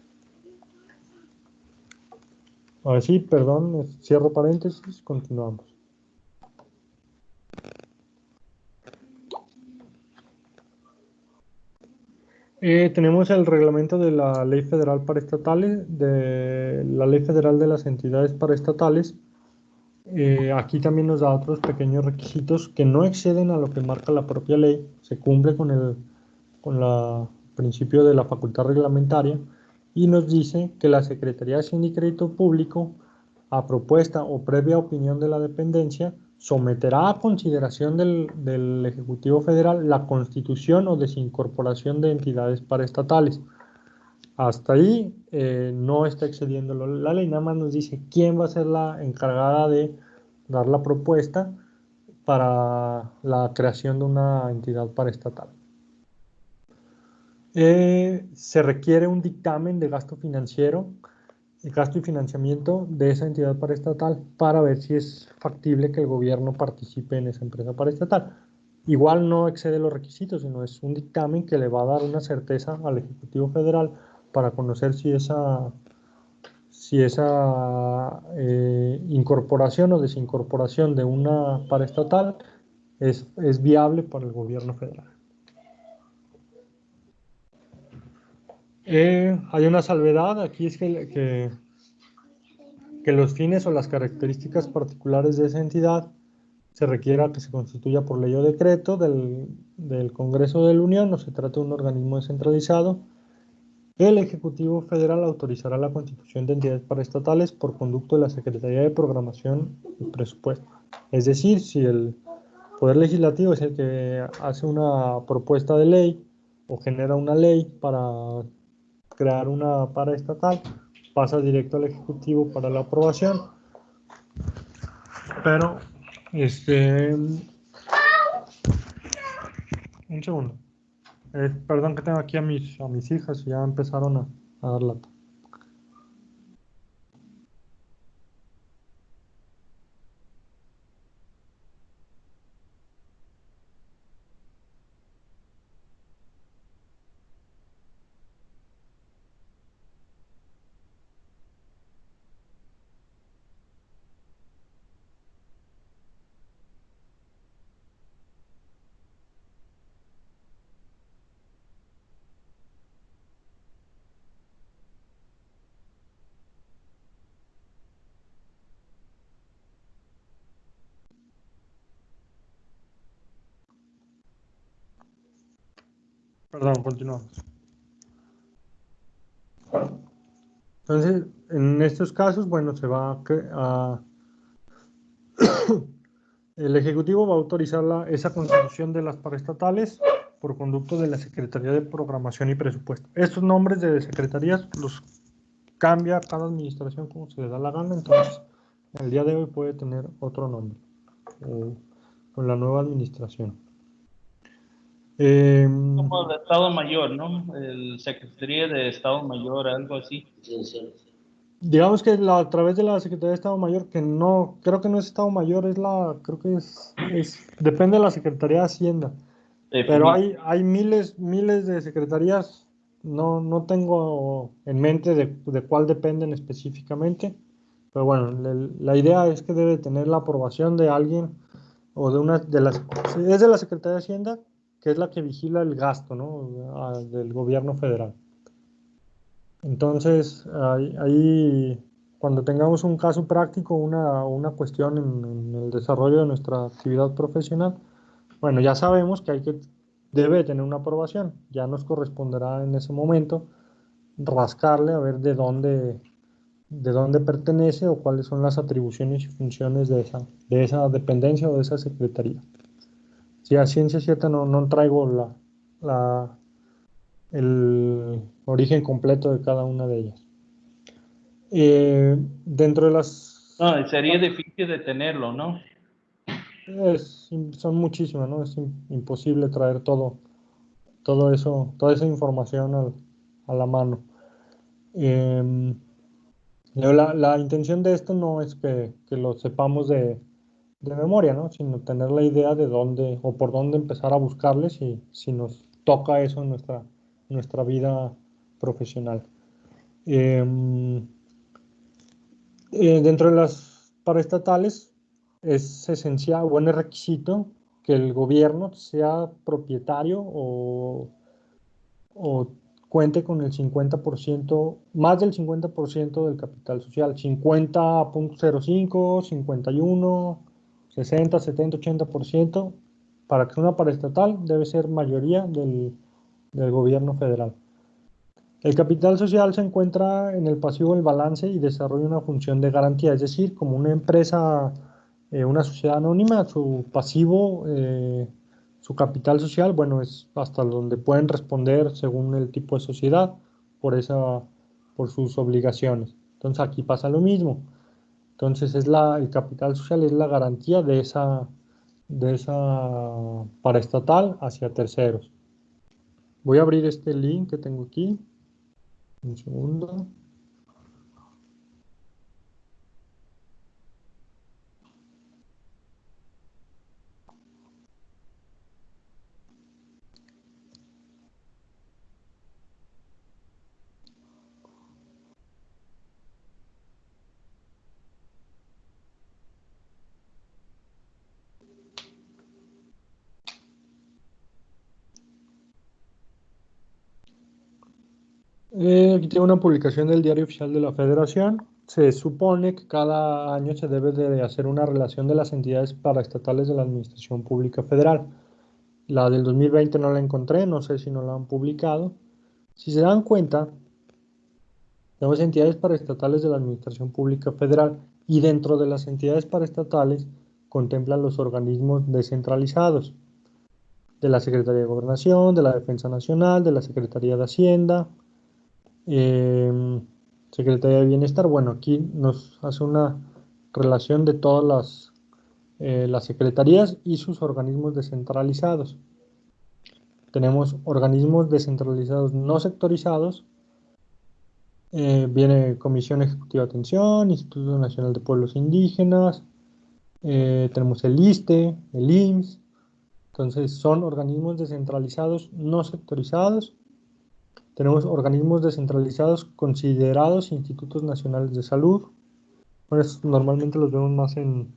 Ahora sí, perdón, cierro paréntesis, continuamos. Tenemos el reglamento de la Ley Federal Paraestatales, de la Ley Federal de las Entidades Paraestatales. Aquí también nos da otros pequeños requisitos que no exceden a lo que marca la propia ley, se cumple con el principio de la facultad reglamentaria y nos dice que la Secretaría de Hacienda y Crédito Público, a propuesta o previa opinión de la dependencia, someterá a consideración del Ejecutivo Federal la constitución o desincorporación de entidades paraestatales. Hasta ahí no está excediendo la ley, nada más nos dice quién va a ser la encargada de dar la propuesta para la creación de una entidad paraestatal. Se requiere un dictamen de gasto financiero, gasto y financiamiento de esa entidad paraestatal para ver si es factible que el gobierno participe en esa empresa paraestatal. Igual no excede los requisitos, sino es un dictamen que le va a dar una certeza al Ejecutivo Federal para conocer si esa incorporación o desincorporación de una paraestatal es viable para el gobierno federal. Hay una salvedad, aquí es que los fines o las características particulares de esa entidad se requiera que se constituya por ley o decreto del Congreso de la Unión, no se trata de un organismo descentralizado. El Ejecutivo Federal autorizará la constitución de entidades paraestatales por conducto de la Secretaría de Programación y Presupuesto. Es decir, si el Poder Legislativo es el que hace una propuesta de ley o genera una ley para crear una paraestatal, pasa directo al Ejecutivo para la aprobación. Pero, un segundo. Perdón que tengo aquí a mis hijas y ya empezaron a dar lata. Perdón, continuamos. Entonces, en estos casos, bueno, el Ejecutivo va a autorizar esa constitución de las paraestatales por conducto de la Secretaría de Programación y Presupuesto. Estos nombres de secretarías los cambia cada administración como se le da la gana, entonces el día de hoy puede tener otro nombre con la nueva administración. Como el Estado Mayor, ¿no? El Secretaría de Estado Mayor, algo así. Digamos que a través de la Secretaría de Estado Mayor, que no, creo que no es Estado Mayor, creo que depende de la Secretaría de Hacienda. Pero hay miles de secretarías, no tengo en mente de cuál dependen específicamente, pero bueno, la idea es que debe tener la aprobación de alguien o es de la Secretaría de Hacienda, que es la que vigila el gasto, ¿no? Del gobierno federal. Entonces, ahí cuando tengamos un caso práctico, una cuestión en el desarrollo de nuestra actividad profesional, bueno, ya sabemos que debe tener una aprobación. Ya nos corresponderá en ese momento rascarle a ver de dónde pertenece o cuáles son las atribuciones y funciones de esa dependencia o de esa secretaría. Si a ciencia cierta no traigo el origen completo de cada una de ellas. Dentro de las... No, sería difícil de tenerlo, ¿no? Son muchísimas, ¿no? Es imposible traer todo eso, toda esa información a la mano. La intención de esto no es que lo sepamos de memoria, ¿no? Sino tener la idea de dónde o por dónde empezar a buscarles si nos toca eso en nuestra vida profesional. Dentro de las paraestatales es esencial, es requisito que el gobierno sea propietario o cuente con el 50%, más del 50% del capital social, 50.05, 51, 60, 70, 80%, para que una paraestatal debe ser mayoría del gobierno federal. El capital social se encuentra en el pasivo del balance y desarrolla una función de garantía, es decir, como una empresa, una sociedad anónima, su pasivo, su capital social, bueno, es hasta donde pueden responder según el tipo de sociedad por sus obligaciones. Entonces aquí pasa lo mismo. Entonces el capital social es la garantía de esa paraestatal hacia terceros. Voy a abrir este link que tengo aquí. Un segundo. Aquí tengo una publicación del Diario Oficial de la Federación. Se supone que cada año se debe de hacer una relación de las entidades paraestatales de la Administración Pública Federal. La del 2020 no la encontré, no sé si no la han publicado. Si se dan cuenta, tenemos entidades paraestatales de la Administración Pública Federal y dentro de las entidades paraestatales contemplan los organismos descentralizados de la Secretaría de Gobernación, de la Defensa Nacional, de la Secretaría de Hacienda, Secretaría de Bienestar. Bueno, aquí nos hace una relación de todas las secretarías y sus organismos descentralizados. Tenemos organismos descentralizados no sectorizados. Viene Comisión Ejecutiva de Atención, Instituto Nacional de Pueblos Indígenas, tenemos el ISSSTE, el IMSS. Entonces son organismos descentralizados no sectorizados. Tenemos organismos descentralizados considerados institutos nacionales de salud. Bueno, normalmente los vemos más en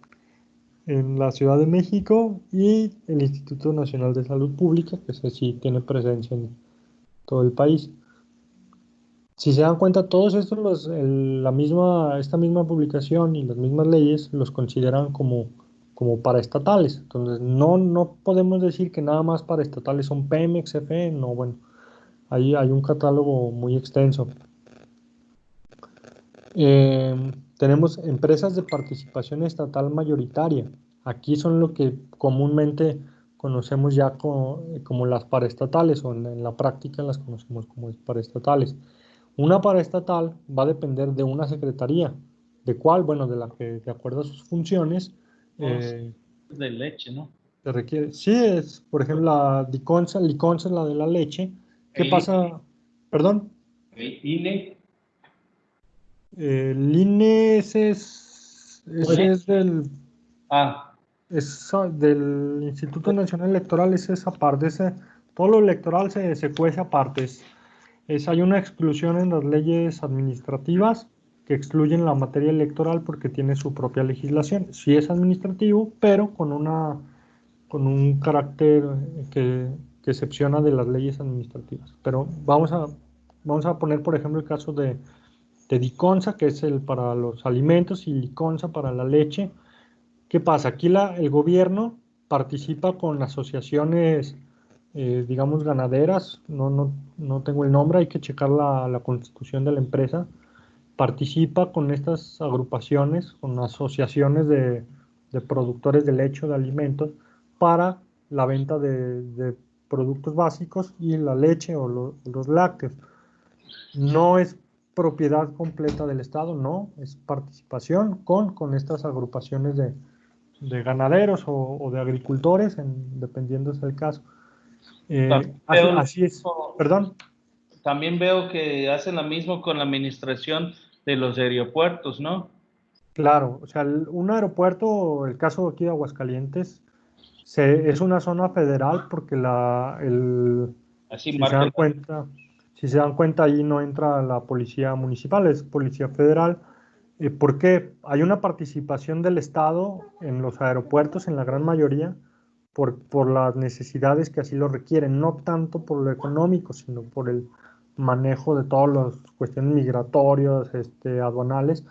la Ciudad de México, y el Instituto Nacional de Salud Pública, que ese sí tiene presencia en todo el país. Si se dan cuenta, todos estos, esta misma publicación y las mismas leyes los consideran como paraestatales. Entonces, no podemos decir que nada más paraestatales son Pemex, CFE, no, bueno. hay un catálogo muy extenso. Tenemos empresas de participación estatal mayoritaria. Aquí son lo que comúnmente conocemos ya como las paraestatales, o en la práctica las conocemos como paraestatales. Una paraestatal va a depender de una secretaría. ¿De cuál? Bueno, de la que, de acuerdo a sus funciones, De leche, ¿no? se requiere. Sí, es, por ejemplo, la Liconza es la de la leche. ¿Qué pasa? Perdón. INE. El INE, ese es del Instituto Nacional Electoral, es esa parte. Todo lo electoral se cuece aparte. Hay una exclusión en las leyes administrativas que excluyen la materia electoral porque tiene su propia legislación. Sí es administrativo, pero con un carácter que excepciona de las leyes administrativas. Pero vamos a poner, por ejemplo, el caso de Diconsa, que es el para los alimentos, y Liconza para la leche. ¿Qué pasa? Aquí el gobierno participa con asociaciones, digamos, ganaderas. No tengo el nombre, hay que checar la constitución de la empresa. Participa con estas agrupaciones, con asociaciones de productores de leche o de alimentos para la venta de productos básicos y la leche o los lácteos. No es propiedad completa del Estado, no, es participación con estas agrupaciones de ganaderos o de agricultores, dependiendo del caso. Así es, perdón. También veo que hacen lo mismo con la administración de los aeropuertos, ¿no? Claro, o sea, un aeropuerto, el caso aquí de Aguascalientes, es una zona federal porque Así si se marca dan cuenta, ahí no entra la policía municipal, es policía federal. ¿Por qué? Hay una participación del Estado en los aeropuertos, en la gran mayoría, por las necesidades que así lo requieren, no tanto por lo económico, sino por el manejo de todas las cuestiones migratorias, aduanales.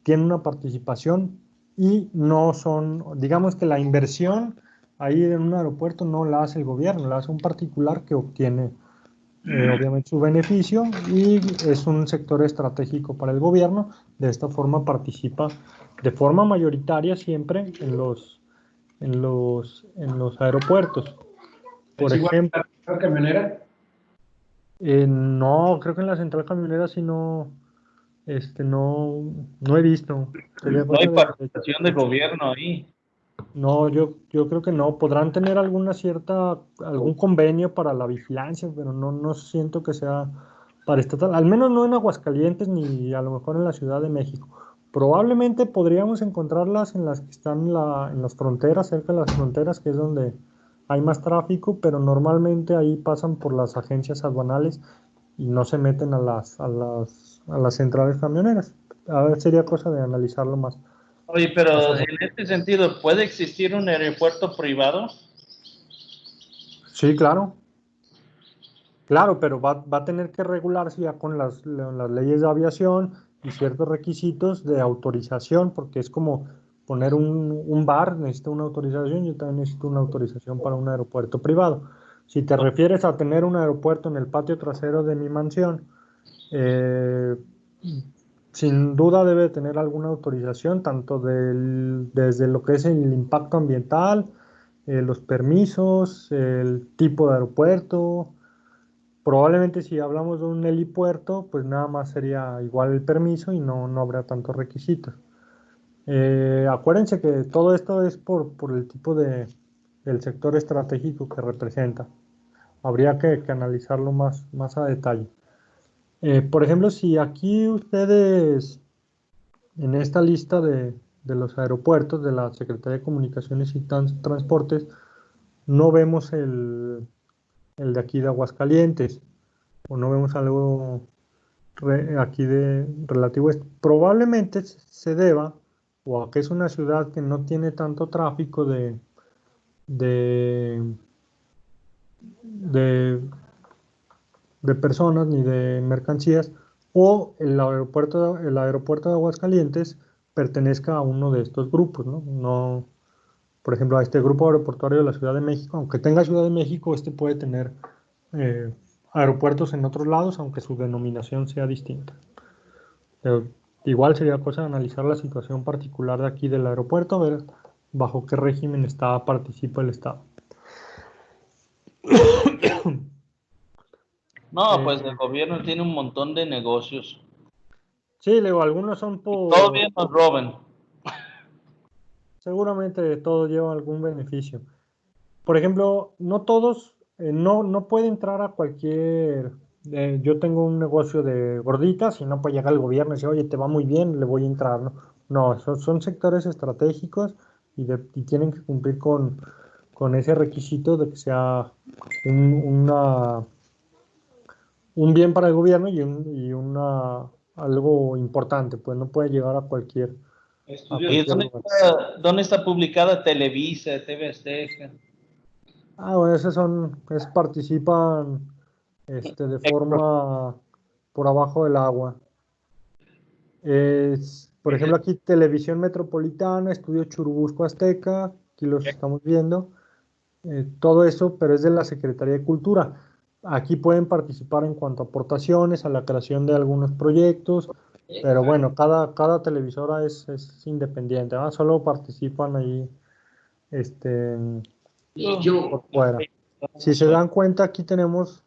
Tiene una participación y no son, digamos que la inversión ahí en un aeropuerto no la hace el gobierno, la hace un particular que obtiene obviamente su beneficio, y es un sector estratégico para el gobierno. De esta forma participa de forma mayoritaria siempre en los aeropuertos. Por ejemplo, ¿La camionera? no, creo que en la central camionera sí no he visto. Sería no hay cosa participación de gobierno ahí. No, yo creo que no. Podrán tener algún convenio para la vigilancia, pero no siento que sea para estatal. Al menos no en Aguascalientes ni a lo mejor en la Ciudad de México. Probablemente podríamos encontrarlas en las que están en las fronteras, cerca de las fronteras, que es donde hay más tráfico, pero normalmente ahí pasan por las agencias aduanales y no se meten a las centrales camioneras. A ver, sería cosa de analizarlo más. Oye, pero en este sentido, ¿puede existir un aeropuerto privado? Sí, claro. Claro, pero va a tener que regularse ya con las leyes de aviación y ciertos requisitos de autorización, porque es como poner un bar, necesita una autorización, yo también necesito una autorización para un aeropuerto privado. Si te refieres a tener un aeropuerto en el patio trasero de mi mansión, eh, sin duda debe tener alguna autorización, tanto desde lo que es el impacto ambiental, los permisos, el tipo de aeropuerto. Probablemente si hablamos de un helipuerto, pues nada más sería igual el permiso y no habrá tantos requisitos. Acuérdense que todo esto es por el tipo del sector estratégico que representa. Habría que analizarlo más a detalle. Por ejemplo, si aquí ustedes, en esta lista de los aeropuertos de la Secretaría de Comunicaciones y Transportes, no vemos el de aquí de Aguascalientes, o no vemos algo aquí relativo a esto. Probablemente se deba o a que es una ciudad que no tiene tanto tráfico de, de, de personas ni de mercancías, o el aeropuerto de Aguascalientes pertenezca a uno de estos grupos, ¿no? Por ejemplo, a este grupo aeroportuario de la Ciudad de México, aunque tenga Ciudad de México, puede tener aeropuertos en otros lados, aunque su denominación sea distinta. Pero igual sería cosa de analizar la situación particular de aquí del aeropuerto, ver bajo qué régimen participa el Estado. No, pues el gobierno tiene un montón de negocios. Sí, luego algunos son Todavía nos roban. Seguramente todos llevan algún beneficio. Por ejemplo, no todos, no puede entrar a cualquier. Yo tengo un negocio de gorditas y no puede llegar el gobierno y decir, oye, te va muy bien, le voy a entrar. No, son sectores estratégicos y tienen que cumplir con ese requisito de que sea un bien para el gobierno algo importante, pues no puede llegar a cualquier ¿Y lugar. dónde está publicada Televisa, TV Azteca? Bueno, participan de forma por abajo del agua. Por ejemplo, aquí Televisión Metropolitana, Estudio Churubusco Azteca, aquí los estamos viendo. Todo eso, pero es de la Secretaría de Cultura. Aquí pueden participar en cuanto a aportaciones, a la creación de algunos proyectos, pero bueno, cada televisora es independiente, ¿no? Solo participan ahí por fuera. Si se dan cuenta, aquí tenemos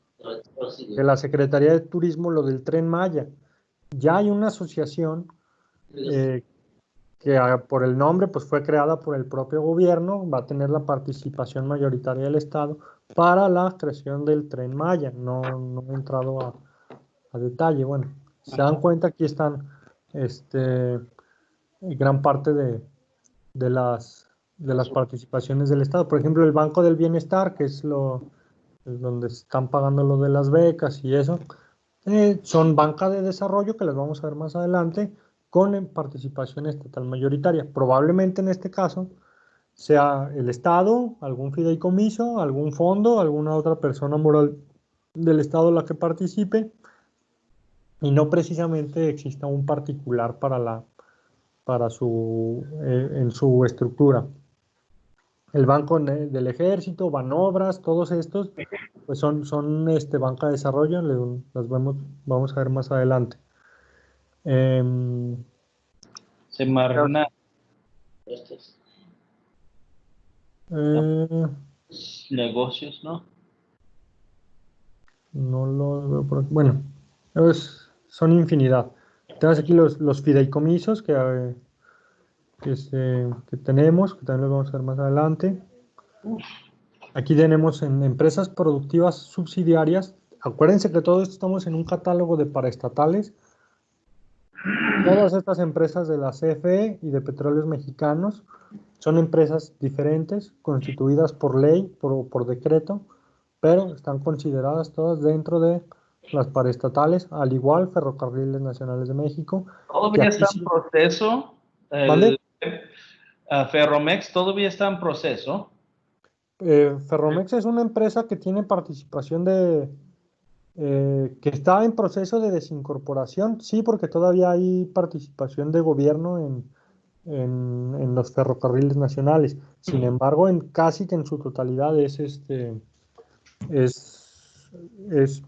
de la Secretaría de Turismo lo del Tren Maya. Ya hay una asociación que por el nombre pues fue creada por el propio gobierno, va a tener la participación mayoritaria del Estado para la creación del Tren Maya. No he entrado a detalle. Bueno, se dan cuenta, aquí están gran parte de las participaciones del Estado. Por ejemplo, el Banco del Bienestar, que es donde están pagando lo de las becas y eso, son banca de desarrollo, que las vamos a ver más adelante, con participación estatal mayoritaria. Probablemente en este caso sea el Estado, algún fideicomiso, algún fondo, alguna otra persona moral del Estado la que participe, y no precisamente exista un particular en su estructura. El Banco del Ejército, Banobras, todos estos, pues son banca de desarrollo, vamos a ver más adelante. Semarnat. Negocios, ¿no? No lo veo por aquí. Bueno, son infinidad. Tenemos aquí los fideicomisos que tenemos, que también los vamos a ver más adelante. Aquí tenemos en empresas productivas subsidiarias. Acuérdense que todo esto estamos en un catálogo de paraestatales. Todas estas empresas de la CFE y de Petróleos Mexicanos son empresas diferentes, constituidas por ley, por decreto, pero están consideradas todas dentro de las paraestatales, al igual Ferrocarriles Nacionales de México. ¿Todavía está en proceso? Ferromex todavía está en proceso. Ferromex es una empresa que tiene participación que está en proceso de desincorporación, sí, porque todavía hay participación de gobierno en los ferrocarriles nacionales. Sin embargo, casi que en su totalidad es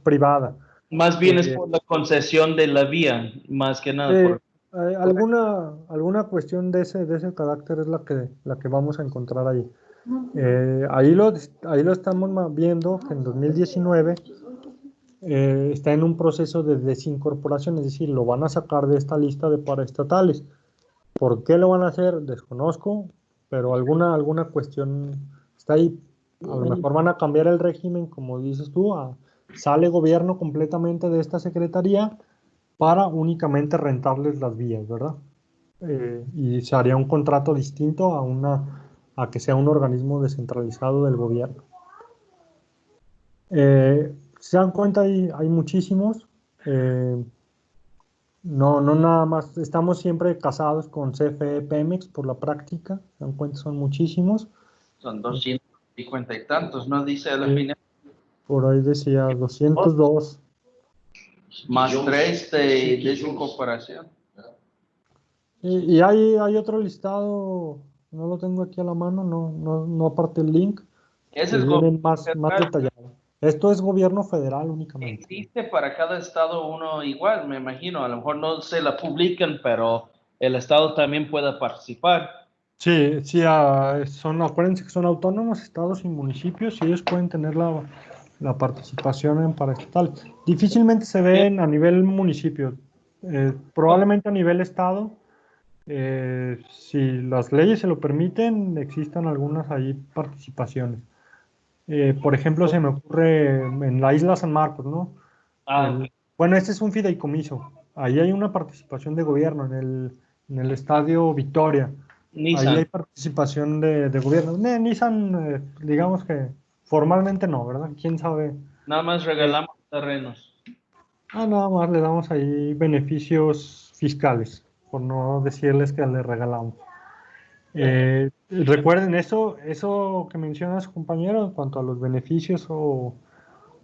privada. Más bien es por la concesión de la vía, más que nada. Alguna cuestión de ese carácter es la que vamos a encontrar ahí. Ahí lo estamos viendo, que en 2019 está en un proceso de desincorporación, es decir, lo van a sacar de esta lista de paraestatales. ¿Por qué lo van a hacer? Desconozco, pero alguna cuestión está ahí. A lo mejor van a cambiar el régimen, como dices tú, sale gobierno completamente de esta secretaría para únicamente rentarles las vías, ¿verdad? Y se haría un contrato distinto a que sea un organismo descentralizado del gobierno. Se dan cuenta, hay muchísimos. No nada más, estamos siempre casados con CFE, Pemex por la práctica, se dan cuenta, son muchísimos. Son 250 y tantos, ¿no? Dice al final. Por ahí decía 202. Más 3 de desincorporación. Y hay otro listado, no lo tengo aquí a la mano, no aparte el link, Es que el vienen más detallado. Esto es gobierno federal únicamente. Existe para cada estado uno igual, me imagino. A lo mejor no se la publican, pero el estado también puede participar. Sí, sí, acuérdense que son autónomos, estados y municipios, y ellos pueden tener la participación en paraestatal. Difícilmente se ven a nivel municipio, probablemente a nivel estado. Si las leyes se lo permiten, existan algunas ahí participaciones. Por ejemplo, se me ocurre en la isla San Marcos, ¿no? Ah, Bueno, este es un fideicomiso. Ahí hay una participación de gobierno en el estadio Victoria. Ahí hay Nissan. participación de gobierno. Nissan, digamos que formalmente no, ¿verdad? ¿Quién sabe? Nada más regalamos terrenos. Nada más le damos ahí beneficios fiscales, por no decirles que le regalamos. Recuerden eso que menciona su compañero en cuanto a los beneficios o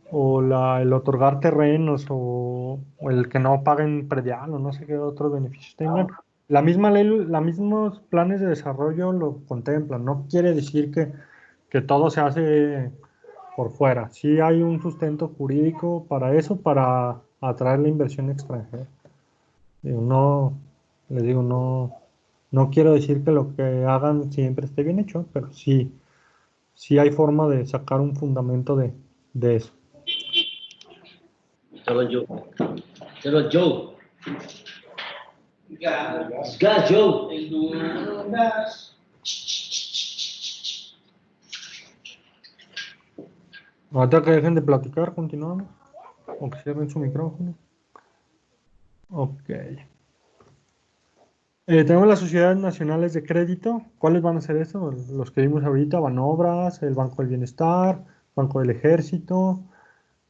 el otorgar terrenos o el que no paguen predial o no sé qué otros beneficios tengan. La misma ley, los mismos planes de desarrollo lo contemplan. No quiere decir que todo se hace por fuera. Sí hay un sustento jurídico para eso, para atraer la inversión extranjera. No, les digo, no quiero decir que lo que hagan siempre esté bien hecho, pero sí hay forma de sacar un fundamento de eso. Hello, Joe. Hello, Joe. Gas, Joe. Ahorita que dejen de platicar, continuamos. O que cierren su micrófono. Ok. Tenemos las sociedades nacionales de crédito. ¿Cuáles van a ser estos? Los que vimos ahorita, Banobras, el Banco del Bienestar, Banco del Ejército.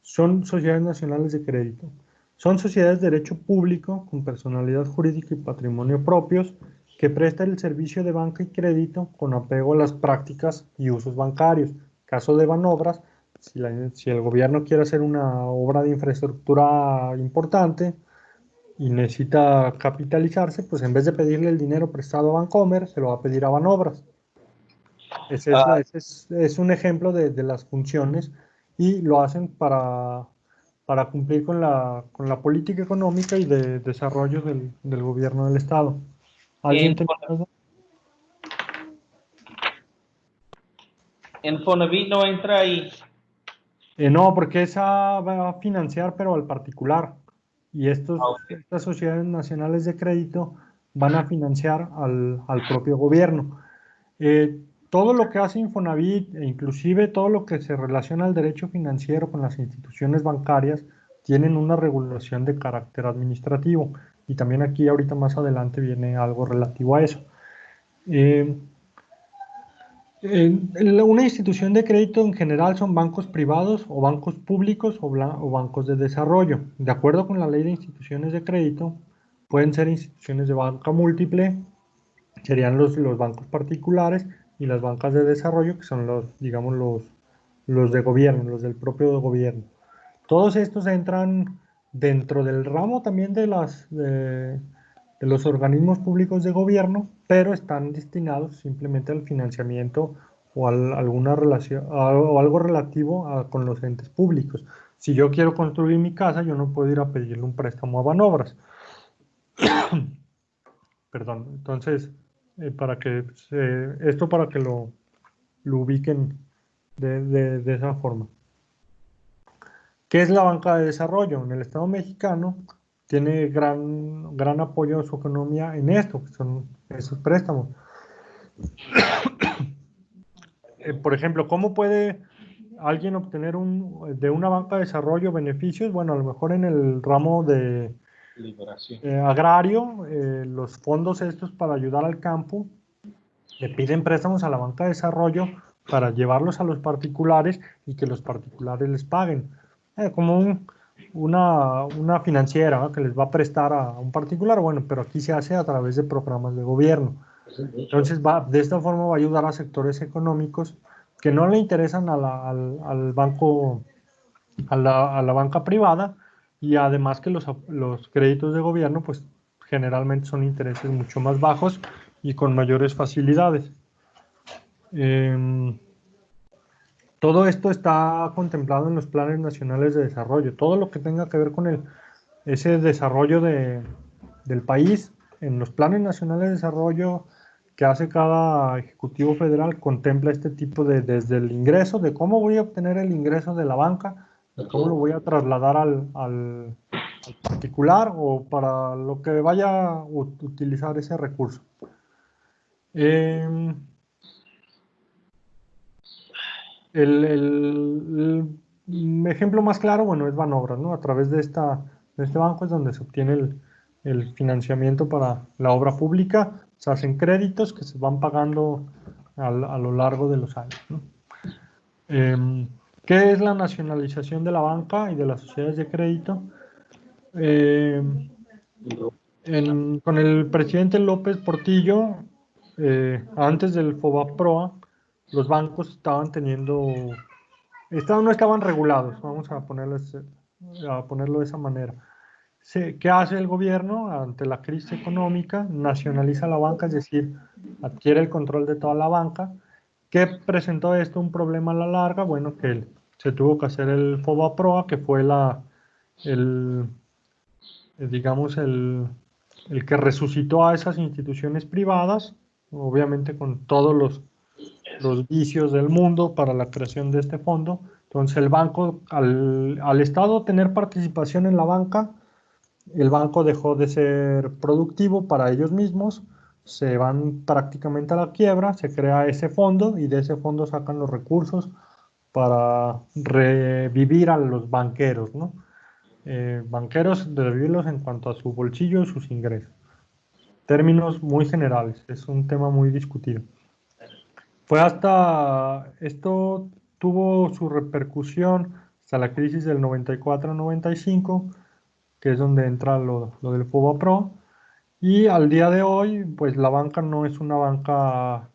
Son sociedades nacionales de crédito. Son sociedades de derecho público con personalidad jurídica y patrimonio propios que prestan el servicio de banca y crédito con apego a las prácticas y usos bancarios. Caso de Banobras, si el gobierno quiere hacer una obra de infraestructura importante y necesita capitalizarse, pues en vez de pedirle el dinero prestado a Bancomer, se lo va a pedir a Banobras. Es un ejemplo de las funciones y lo hacen para cumplir con la política económica y de desarrollo del gobierno del Estado. ¿Alguien tiene duda? Infonavit no entra ahí. No, porque esa va a financiar, pero al particular. Y estas sociedades nacionales de crédito van a financiar al propio gobierno. Todo lo que hace Infonavit, e inclusive todo lo que se relaciona al derecho financiero con las instituciones bancarias, tienen una regulación de carácter administrativo. Y también aquí, ahorita más adelante, viene algo relativo a eso. Una institución de crédito en general son bancos privados o bancos públicos o bancos de desarrollo. De acuerdo con la ley de instituciones de crédito, pueden ser instituciones de banca múltiple, serían los bancos particulares, y las bancas de desarrollo, que son digamos, los de gobierno, los del propio gobierno. Todos estos entran dentro del ramo también de los organismos públicos de gobierno, pero están destinados simplemente al financiamiento o alguna relación o algo relativo con los entes públicos. Si yo quiero construir mi casa, yo no puedo ir a pedirle un préstamo a Banobras. Perdón. Entonces, esto para que lo ubiquen de esa forma. ¿Qué es la banca de desarrollo? En el Estado mexicano tiene gran apoyo a su economía en esto, que son esos préstamos. Por ejemplo, ¿cómo puede alguien obtener de una banca de desarrollo beneficios? Bueno, a lo mejor en el ramo de agrario, los fondos estos para ayudar al campo, le piden préstamos a la banca de desarrollo para llevarlos a los particulares y que los particulares les paguen. Como una financiera, ¿no?, que les va a prestar a un particular, bueno, pero aquí se hace a través de programas de gobierno. Entonces, de esta forma va a ayudar a sectores económicos que no le interesan al banco, a la banca privada, y además que los créditos de gobierno, pues generalmente son intereses mucho más bajos y con mayores facilidades. Todo esto está contemplado en los planes nacionales de desarrollo. Todo lo que tenga que ver con ese desarrollo del país, en los planes nacionales de desarrollo que hace cada Ejecutivo Federal, contempla este tipo desde el ingreso, de cómo voy a obtener el ingreso de la banca, cómo lo voy a trasladar al particular o para lo que vaya a utilizar ese recurso. El ejemplo más claro, bueno, es Banobras, ¿no? A través de este banco es donde se obtiene el financiamiento para la obra pública, se hacen créditos que se van pagando a lo largo de los años, ¿no? ¿Qué es la nacionalización de la banca y de las sociedades de crédito? Con el presidente López Portillo, antes del FOBAPROA, los bancos no estaban regulados, vamos a ponerlo de esa manera. ¿Qué hace el gobierno ante la crisis económica? Nacionaliza la banca, es decir, adquiere el control de toda la banca. ¿Qué presentó esto un problema a la larga? Bueno, que se tuvo que hacer el FOBAPROA, que fue digamos, el que resucitó a esas instituciones privadas, obviamente con todos los vicios del mundo para la creación de este fondo. Entonces el banco, al Estado tener participación en la banca, el banco dejó de ser productivo para ellos mismos, se van prácticamente a la quiebra, se crea ese fondo y de ese fondo sacan los recursos para revivir a los banqueros, ¿no? Banqueros, revivirlos en cuanto a su bolsillo y sus ingresos. Términos muy generales, es un tema muy discutido. Esto tuvo su repercusión hasta la crisis del 94-95, que es donde entra lo del FOBAPRO, y al día de hoy, pues la banca no es una banca,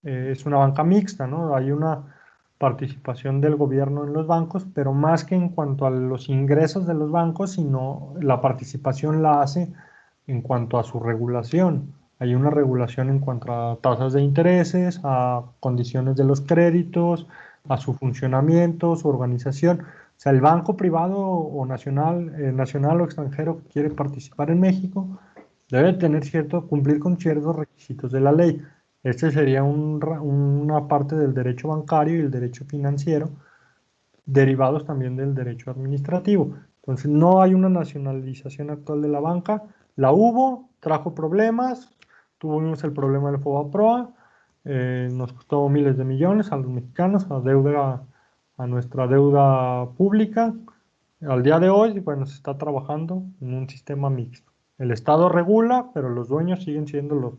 es una banca mixta, ¿no? Hay una participación del gobierno en los bancos, pero más que en cuanto a los ingresos de los bancos, sino la participación la hace en cuanto a su regulación. Hay una regulación en cuanto a tasas de intereses, a condiciones de los créditos, a su funcionamiento, su organización. O sea, el banco privado o nacional o extranjero que quiere participar en México debe cumplir con ciertos requisitos de la ley. Este sería una parte del derecho bancario y el derecho financiero, derivados también del derecho administrativo. Entonces, no hay una nacionalización actual de la banca. La hubo, trajo problemas, tuvimos el problema del FOBAPROA, nos costó miles de millones a los mexicanos, a nuestra deuda pública. Al día de hoy, bueno, se está trabajando en un sistema mixto. El Estado regula, pero los dueños siguen siendo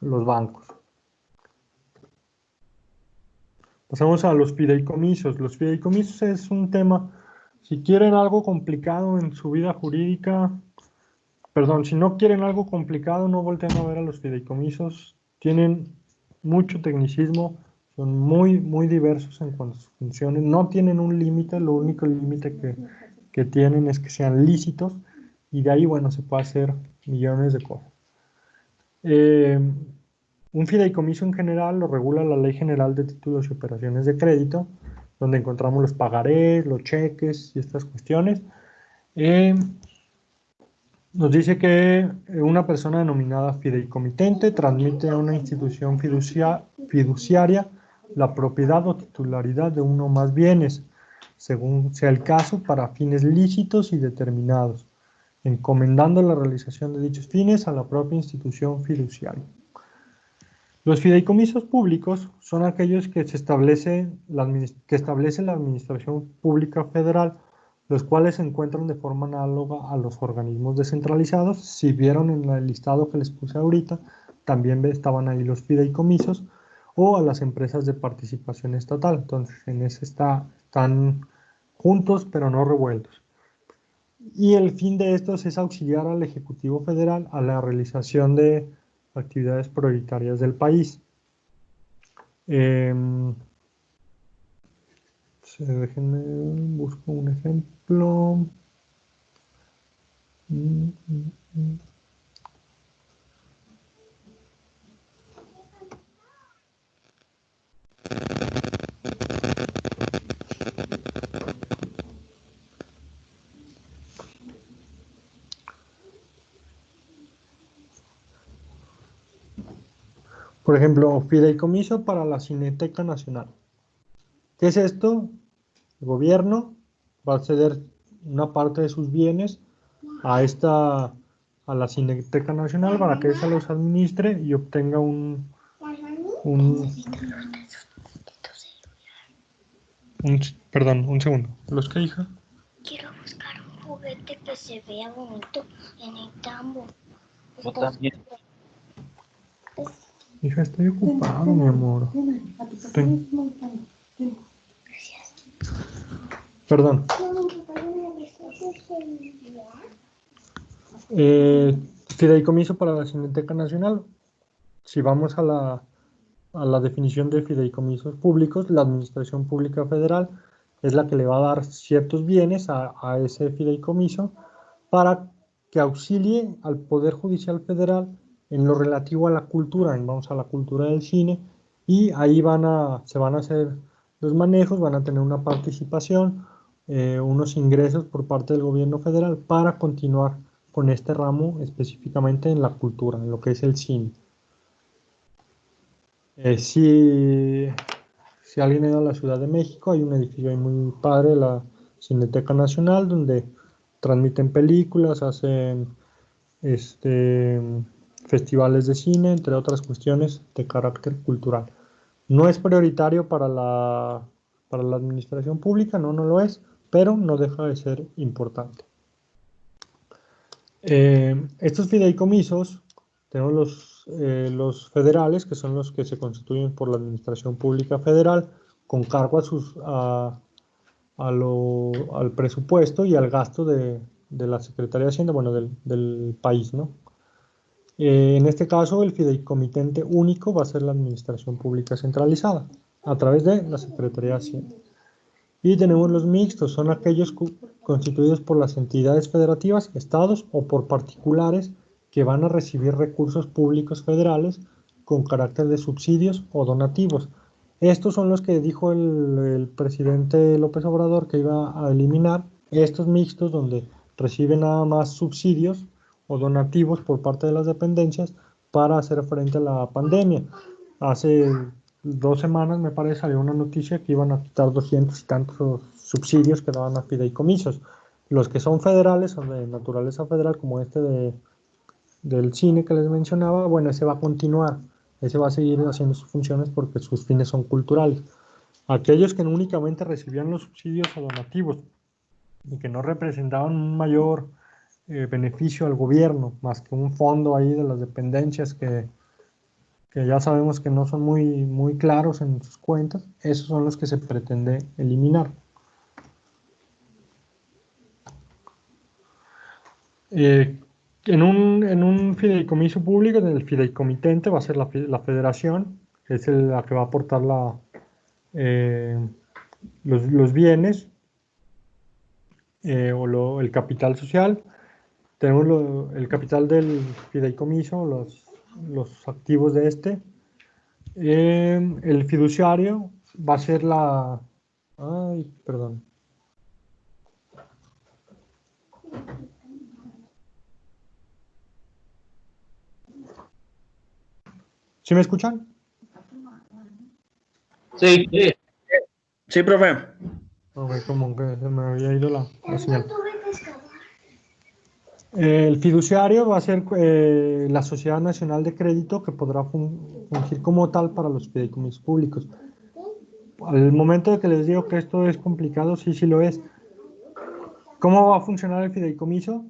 los bancos. Pasamos a los fideicomisos. Los fideicomisos es un tema, si quieren algo complicado en su vida jurídica, perdón, si no quieren algo complicado, no volteen a ver a los fideicomisos. Tienen mucho tecnicismo, son muy, muy diversos en cuanto a sus funciones. No tienen un límite, lo único límite que tienen es que sean lícitos y de ahí, bueno, se puede hacer millones de cosas. Un fideicomiso en general lo regula la Ley General de Títulos y Operaciones de Crédito, donde encontramos los pagarés, los cheques y estas cuestiones. Nos dice que una persona denominada fideicomitente transmite a una institución fiduciaria la propiedad o titularidad de uno o más bienes, según sea el caso, para fines lícitos y determinados, encomendando la realización de dichos fines a la propia institución fiduciaria. Los fideicomisos públicos son aquellos que establece la Administración Pública Federal, los cuales se encuentran de forma análoga a los organismos descentralizados. Si vieron en el listado que les puse ahorita, también estaban ahí los fideicomisos, o a las empresas de participación estatal. Entonces, en ese están juntos, pero no revueltos. Y el fin de estos es auxiliar al Ejecutivo Federal a la realización de actividades prioritarias del país. Déjenme busco un ejemplo. Por ejemplo, fideicomiso para la Cineteca Nacional. ¿Qué es esto? El gobierno va a ceder una parte de sus bienes a la Cineteca Nacional para que ella los administre y obtenga perdón, un segundo. ¿Los qué, hija? Quiero buscar un juguete que se vea bonito en el tambo. Yo también. Hija, estoy ocupado, mi amor. Perdón. Fideicomiso para la Cineteca Nacional. Si vamos a la definición de fideicomisos públicos, la Administración Pública Federal es la que le va a dar ciertos bienes a ese fideicomiso para que auxilie al Poder Judicial Federal en lo relativo a la cultura, vamos a la cultura del cine, y ahí se van a hacer los manejos, van a tener una participación, unos ingresos por parte del gobierno federal para continuar con este ramo específicamente en la cultura, en lo que es el cine. Si alguien ha ido a la Ciudad de México, hay un edificio ahí muy padre, la Cineteca Nacional, donde transmiten películas, hacen festivales de cine, entre otras cuestiones de carácter cultural. No es prioritario para la administración pública, no lo es, pero no deja de ser importante. Estos fideicomisos, tenemos los federales, que son los que se constituyen por la Administración Pública Federal, con cargo al presupuesto y al gasto de la Secretaría de Hacienda, bueno, del país, ¿no? En este caso, el fideicomitente único va a ser la Administración Pública Centralizada, a través de la Secretaría de Hacienda. Y tenemos los mixtos, son aquellos constituidos por las entidades federativas, estados o por particulares que van a recibir recursos públicos federales con carácter de subsidios o donativos. Estos son los que dijo el presidente López Obrador que iba a eliminar, estos mixtos donde reciben nada más subsidios o donativos por parte de las dependencias para hacer frente a la pandemia. Hace 2 semanas, me parece, salió una noticia que iban a quitar 200 y tantos subsidios que daban a fideicomisos. Los que son federales, son de naturaleza federal, como del cine que les mencionaba, bueno, ese va a continuar. Ese va a seguir haciendo sus funciones porque sus fines son culturales. Aquellos que únicamente recibían los subsidios o donativos y que no representaban un mayor beneficio al gobierno, más que un fondo ahí de las dependencias que ya sabemos que no son muy claros en sus cuentas, esos son los que se pretende eliminar. En un fideicomiso público, el fideicomitente va a ser la federación, que es la que va a aportar los bienes o el capital social. Tenemos el capital del fideicomiso, los activos de este. El fiduciario va a ser Ay, perdón. ¿Sí me escuchan? Sí. Sí, profe. Okay, como que se me había ido la señal. El fiduciario va a ser la Sociedad Nacional de Crédito que podrá fungir como tal para los fideicomisos públicos. Al momento de que les digo que esto es complicado, sí lo es. ¿Cómo va a funcionar el fideicomiso?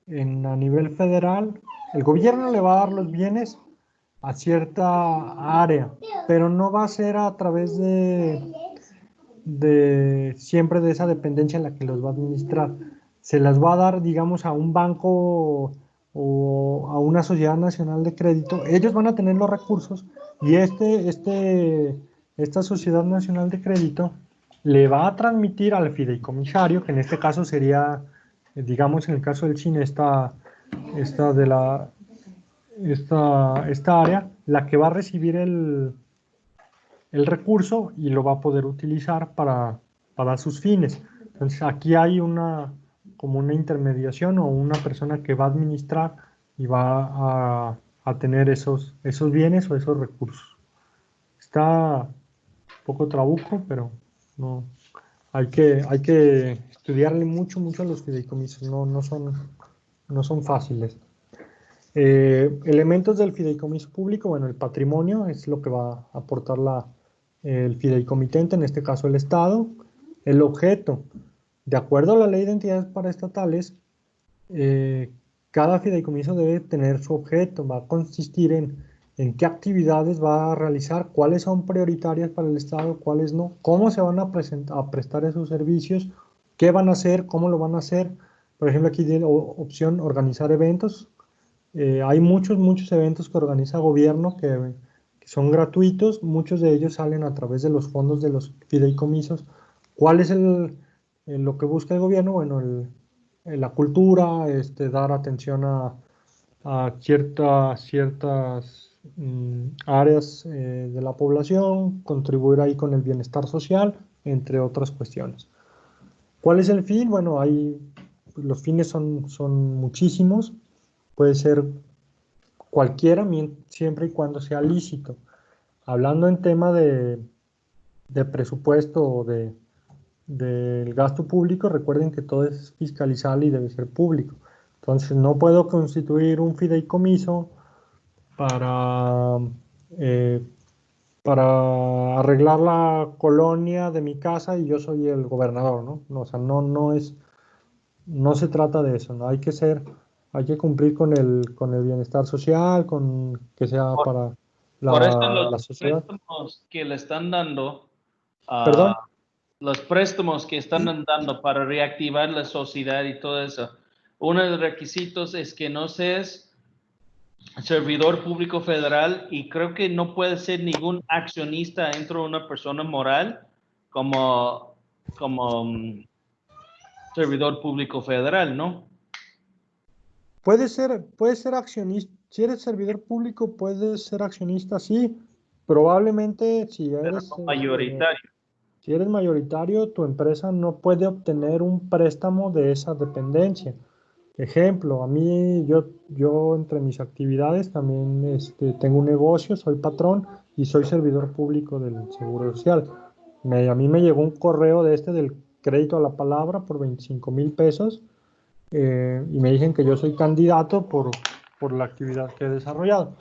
A nivel federal, el gobierno le va a dar los bienes a cierta área, pero no va a ser a través siempre de esa dependencia en la que los va a administrar. Se las va a dar, digamos, a un banco o a una sociedad nacional de crédito. Ellos van a tener los recursos y esta sociedad nacional de crédito le va a transmitir al fideicomisario, que en este caso sería, digamos, en el caso del cine, esta área, la que va a recibir el recurso y lo va a poder utilizar para sus fines. Entonces aquí hay como una intermediación o una persona que va a administrar y va a tener esos bienes o esos recursos. Está un poco trabuco, pero no, hay que estudiarle mucho a los fideicomisos, no son fáciles. Elementos del fideicomiso público, bueno, el patrimonio es lo que va a aportar el fideicomitente, en este caso el Estado. El objeto, de acuerdo a la ley de entidades paraestatales, cada fideicomiso debe tener su objeto, va a consistir en qué actividades va a realizar, cuáles son prioritarias para el Estado, cuáles no, cómo se van a prestar esos servicios, qué van a hacer, cómo lo van a hacer. Por ejemplo, aquí tiene opción organizar eventos. Hay muchos eventos que organiza gobierno que son gratuitos, muchos de ellos salen a través de los fondos de los fideicomisos. ¿Cuál es lo que busca el gobierno? Bueno, la cultura, dar atención a ciertas áreas de la población, contribuir ahí con el bienestar social, entre otras cuestiones. ¿Cuál es el fin? Bueno, los fines son muchísimos, puede ser cualquiera siempre y cuando sea lícito. Hablando en tema de presupuesto o del gasto público, recuerden que todo es fiscalizable y debe ser público. Entonces, no puedo constituir un fideicomiso eh, para arreglar la colonia de mi casa y yo soy el gobernador, ¿no? No, o sea, no se trata de eso, ¿no? Hay que cumplir con el bienestar social, con que sea para Por eso la los sociedad. préstamos que le están dando, Perdón. los préstamos que están dando para reactivar la sociedad y todo eso, uno de los requisitos es que no seas servidor público federal y creo que no puede ser ningún accionista dentro de una persona moral como servidor público federal, ¿no? Puede ser accionista. Si eres servidor público, puedes ser accionista, sí. Probablemente Pero no mayoritario. si eres mayoritario, tu empresa no puede obtener un préstamo de esa dependencia. Ejemplo, a mí, yo entre mis actividades también tengo un negocio, soy patrón y soy servidor público del Seguro Social. A mí me llegó un correo del crédito a la palabra por 25,000 pesos y me dicen que yo soy candidato por la actividad que he desarrollado.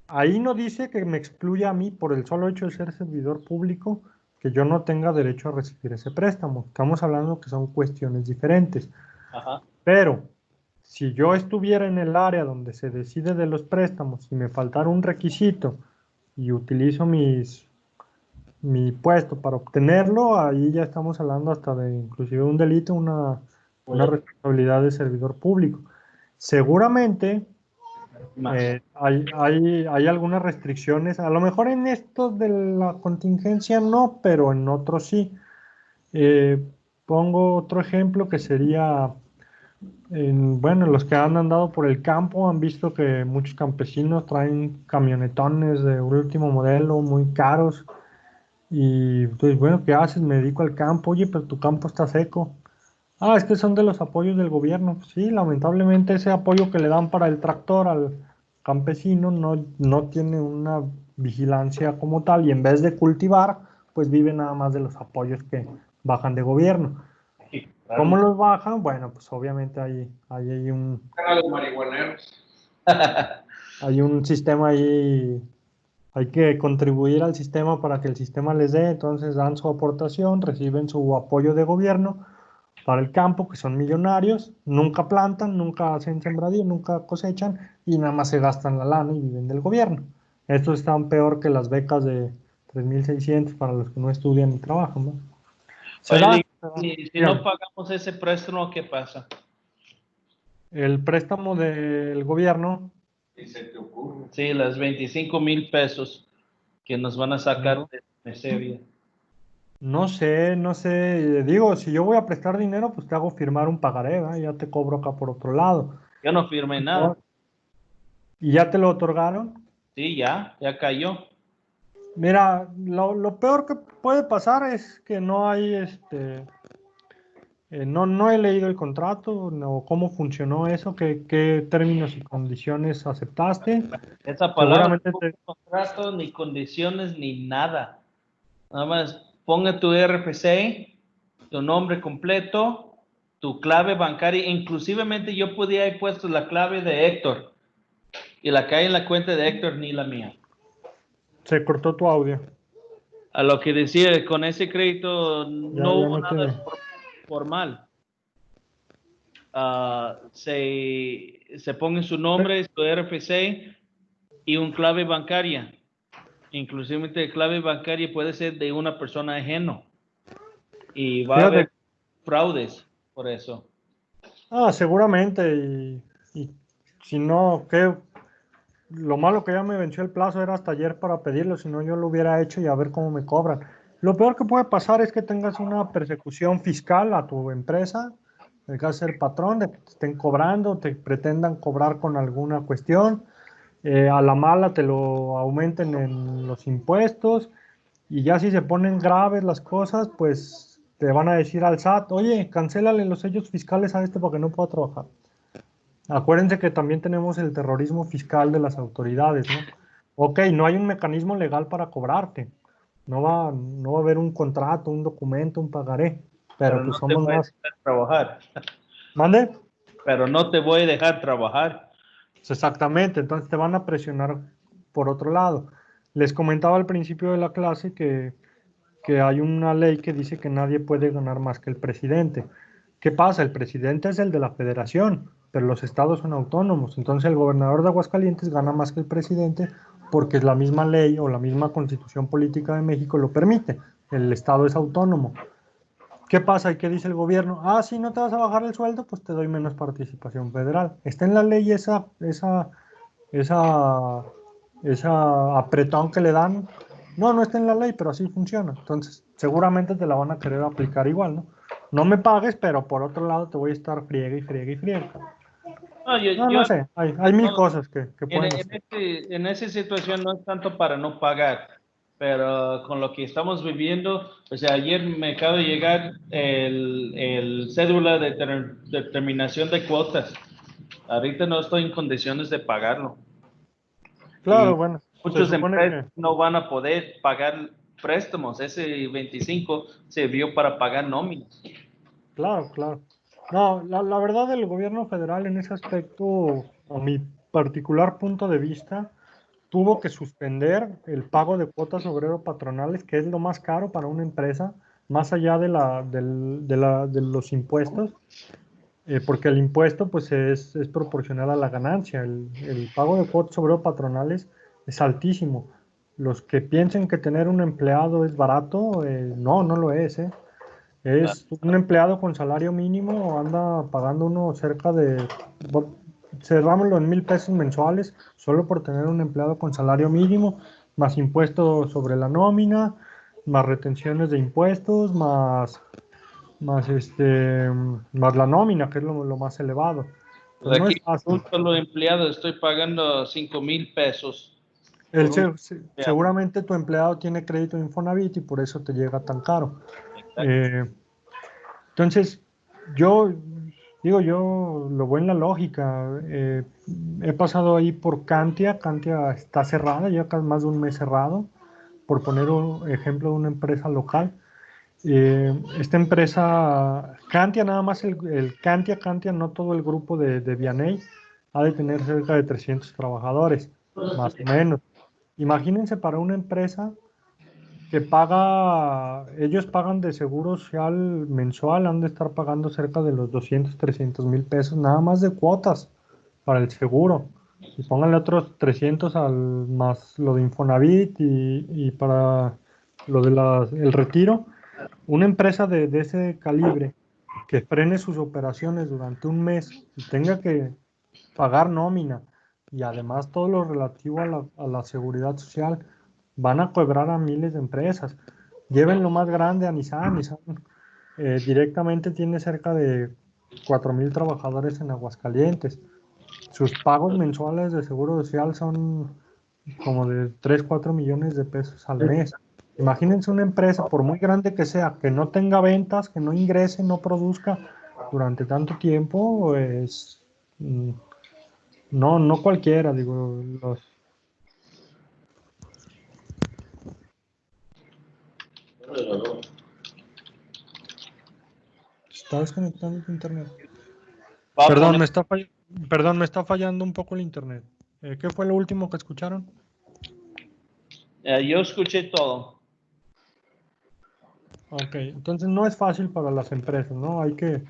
Ahí no dice que me excluya a mí por el solo hecho de ser servidor público, que yo no tenga derecho a recibir ese préstamo. Estamos hablando que son cuestiones diferentes. Ajá. Pero si yo estuviera en el área donde se decide de los préstamos y me faltara un requisito y utilizo mi puesto para obtenerlo, ahí ya estamos hablando hasta de inclusive un delito, una responsabilidad de servidor público. Seguramente hay algunas restricciones, a lo mejor en estos de la contingencia no, pero en otros sí. Pongo otro ejemplo que sería, bueno, los que han andado por el campo han visto que muchos campesinos traen camionetones de último modelo muy caros y pues bueno, ¿qué haces? Me dedico al campo, oye, pero tu campo está seco. Ah, es que son de los apoyos del gobierno. Pues sí, lamentablemente ese apoyo que le dan para el tractor al campesino no tiene una vigilancia como tal y en vez de cultivar, pues vive nada más de los apoyos que bajan de gobierno. ¿Cómo los bajan? Bueno, pues obviamente hay hay un sistema ahí, hay que contribuir al sistema para que el sistema les dé, entonces dan su aportación, reciben su apoyo de gobierno para el campo, que son millonarios, nunca plantan, nunca hacen sembradío, nunca cosechan y nada más se gastan la lana y viven del gobierno. Estos están peor que las becas de 3,600 para los que no estudian y trabajan, ¿no? Oye, si no pagamos ese préstamo, ¿qué pasa? El préstamo del gobierno. Sí, las 25,000 pesos que nos van a sacar de miseria. No sé, digo, si yo voy a prestar dinero, pues te hago firmar un pagaré, ¿verdad? Ya te cobro acá por otro lado. Yo no firmé nada. ¿Y ya te lo otorgaron? Sí, ya cayó. Mira, lo peor que puede pasar es que no hay No he leído el contrato, no, cómo funcionó eso, qué términos y condiciones aceptaste. Esa palabra Seguramente no es contrato, ni condiciones, ni nada. Nada más ponga tu RFC, tu nombre completo, tu clave bancaria. Inclusivemente yo podía haber puesto la clave de Héctor y la cae en la cuenta de Héctor, ni la mía. se cortó tu audio. A lo que decía, con ese crédito no Ya hubo no nada te... formal. Se pone su nombre, su RFC y un clave bancaria. Inclusive clave bancaria puede ser de una persona ajeno. Y va a Fíjate, haber fraudes por eso. seguramente, y si no, lo malo que ya me venció el plazo era hasta ayer para pedirlo, si no yo lo hubiera hecho y a ver cómo me cobran. Lo peor que puede pasar es que tengas una persecución fiscal a tu empresa, en el caso de ser patrón, de que te estén cobrando, te pretendan cobrar con alguna cuestión, a la mala te lo aumenten en los impuestos, y ya si se ponen graves las cosas, pues te van a decir al SAT, oye, cancélale los sellos fiscales a este porque no puedo trabajar. Acuérdense que también tenemos el terrorismo fiscal de las autoridades, ¿no? Ok, no hay un mecanismo legal para cobrarte. No va a haber un contrato, un documento, un pagaré. Pero Pero no pues te somos voy a más. dejar trabajar. ¿Mande? Pero no te voy a dejar trabajar. Pues exactamente, entonces te van a presionar por otro lado. Les comentaba al principio de la clase que hay una ley que dice que nadie puede ganar más que el presidente. ¿Qué pasa? El presidente es el de la federación, pero los estados son autónomos. Entonces el gobernador de Aguascalientes gana más que el presidente porque la misma ley o la misma constitución política de México lo permite. El estado es autónomo. ¿Qué pasa y qué dice el gobierno? Ah, si no te vas a bajar el sueldo, pues te doy menos participación federal. Está en la ley esa, esa apretón que le dan. No está en la ley, pero así funciona. Entonces, seguramente te la van a querer aplicar igual, ¿no? No me pagues, pero por otro lado te voy a estar friegue y friegue y friegue. No, No sé, hay mil no, cosas que pueden hacer. en esa situación no es tanto para no pagar, pero con lo que estamos viviendo, o sea, ayer me acaba de llegar el cédula de determinación de cuotas. Ahorita no estoy en condiciones de pagarlo. Claro, Y bueno, se muchas supone empresas que, no van a poder pagar préstamos. Ese 25 se vio para pagar nóminas. claro. No, la verdad el gobierno federal en ese aspecto, a mi particular punto de vista, tuvo que suspender el pago de cuotas obrero-patronales, que es lo más caro para una empresa, más allá de los impuestos, porque el impuesto pues es proporcional a la ganancia. El pago de cuotas obrero-patronales es altísimo. Los que piensen que tener un empleado es barato, no lo es, ¿eh? Es un empleado con salario mínimo, anda pagando uno cerca de, cerrámoslo en 1,000 pesos mensuales, solo por tener un empleado con salario mínimo, más impuestos sobre la nómina, más retenciones de impuestos, más la nómina, que es lo más elevado. Pues Entonces no aquí, es fácil. un solo empleado, estoy pagando 5,000 pesos Él por un empleado. seguramente tu empleado tiene crédito de Infonavit y por eso te llega tan caro. Exacto. Entonces, yo yo lo veo en la lógica. He pasado ahí por Cantia. Cantia está cerrada, ya casi más de un mes cerrado, por poner un ejemplo de una empresa local. Esta empresa, Cantia, nada más el Cantia, no todo el grupo de Vianey, ha de tener cerca de 300 trabajadores, más o menos. Imagínense para una empresa que ellos pagan de seguro social mensual, han de estar pagando cerca de los 200, 300,000 pesos, nada más de cuotas para el seguro. Y pónganle otros 300 más lo de Infonavit y para lo de el retiro. Una empresa de ese calibre que frene sus operaciones durante un mes y tenga que pagar nómina y además todo lo relativo a la seguridad social, van a quebrar a miles de empresas. Lleven lo más grande a Nissan. Nissan directamente tiene cerca de 4,000 trabajadores en Aguascalientes. Sus pagos mensuales de seguro social son como de 3, 4 millones de pesos al mes. Imagínense una empresa, por muy grande que sea, que no tenga ventas, que no ingrese, no produzca durante tanto tiempo, es no cualquiera, digo, está desconectando tu internet. Va a Perdón, poner- me está fallando un poco el internet. ¿Qué fue lo último que escucharon? yo escuché todo. Ok, entonces no es fácil para las empresas, ¿no? Hay que,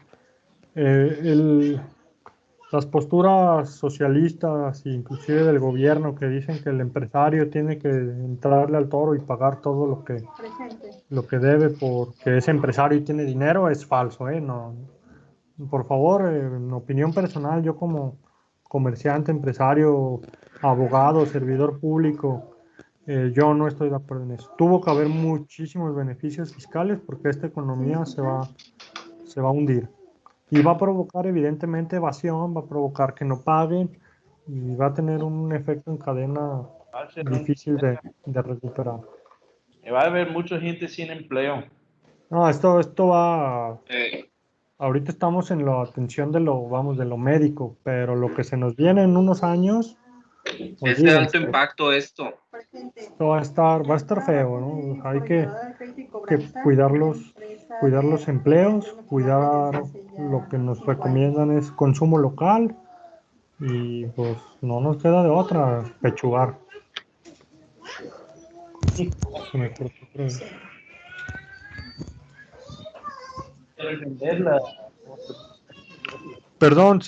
las posturas socialistas, inclusive del gobierno, que dicen que el empresario tiene que entrarle al toro y pagar todo lo que debe porque es empresario y tiene dinero, es falso, ¿eh? No, por favor, en opinión personal, yo como comerciante, empresario, abogado, servidor público, yo no estoy de acuerdo en eso. Tuvo que haber muchísimos beneficios fiscales porque esta economía se va a hundir. Y va a provocar evidentemente evasión, va a provocar que no paguen y va a tener un efecto en cadena Va a ser difícil de recuperar. va a haber mucha gente sin empleo. No, esto va, Eh, ahorita estamos en la atención de lo médico, pero lo que se nos viene en unos años, es de alto olvídense, impacto esto. esto va a estar feo, ¿no? Hay que cuidar los empleos, cuidar lo que nos recomiendan es consumo local y pues no nos queda de otra, pechugar. Se me cortó otra vez. Quiero venderla. Perdón,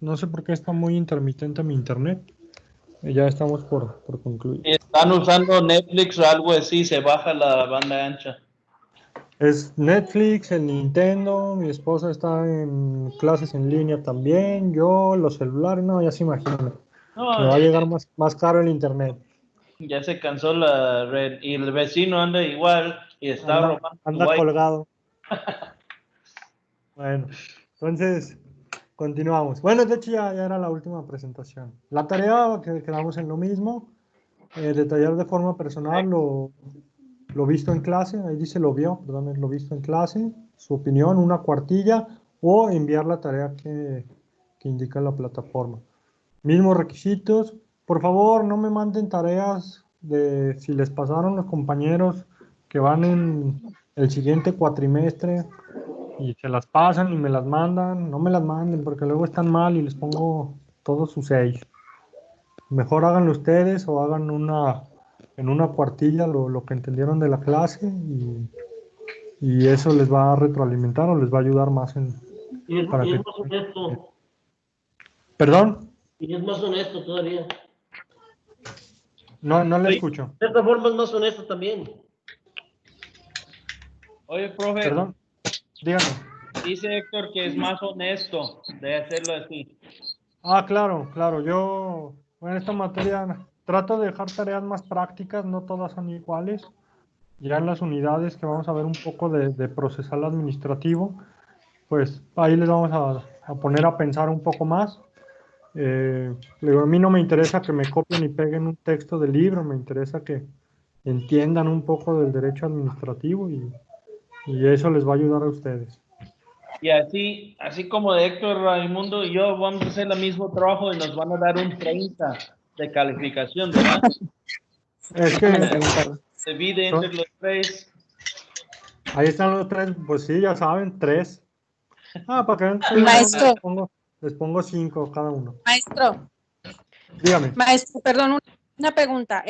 no sé por qué está muy intermitente mi internet. Ya estamos por concluir. Si están usando Netflix o algo así, se baja la banda ancha. Es Netflix, el Nintendo, mi esposa está en clases en línea también, yo, los celulares, no, ya se imaginan. Me No, va a llegar más caro el internet. ya se cansó la red y el vecino anda igual y está robando tu Anda wifi. colgado. Bueno, entonces continuamos. Bueno, de hecho ya era la última presentación. La tarea que quedamos en lo mismo, detallar de forma personal lo visto en clase, ahí dice lo vio, perdón, es lo visto en clase, su opinión, una cuartilla o enviar la tarea que indica la plataforma. Mismos requisitos. Por favor, no me manden tareas de si les pasaron los compañeros que van en el siguiente cuatrimestre y se las pasan y me las mandan. No me las manden porque luego están mal y les pongo todos sus 6. Mejor háganlo ustedes o hagan en una cuartilla lo que entendieron de la clase y eso les va a retroalimentar o les va a ayudar más para Y es que... más honesto. ¿Perdón? Y es más honesto todavía. No le Oye, escucho. De esta forma es más honesto también. oye, profe, Perdón, díganme. dice Héctor que es más honesto de hacerlo así. Claro. Yo en esta materia trato de dejar tareas más prácticas, no todas son iguales. Ya en las unidades que vamos a ver un poco de procesal administrativo, pues ahí les vamos a poner a pensar un poco más. A mí no me interesa que me copien y peguen un texto del libro, me interesa que entiendan un poco del derecho administrativo y eso les va a ayudar a ustedes. Y así como de Héctor, Raimundo y yo vamos a hacer el mismo trabajo y nos van a dar un 30 de calificación, ¿verdad? Es que Se divide son- entre los tres. ahí están los 3, pues sí, ya saben, 3. Para que vean que soy bueno, Maestro, les pongo 5 cada uno. maestro, Dígame. perdón, una pregunta.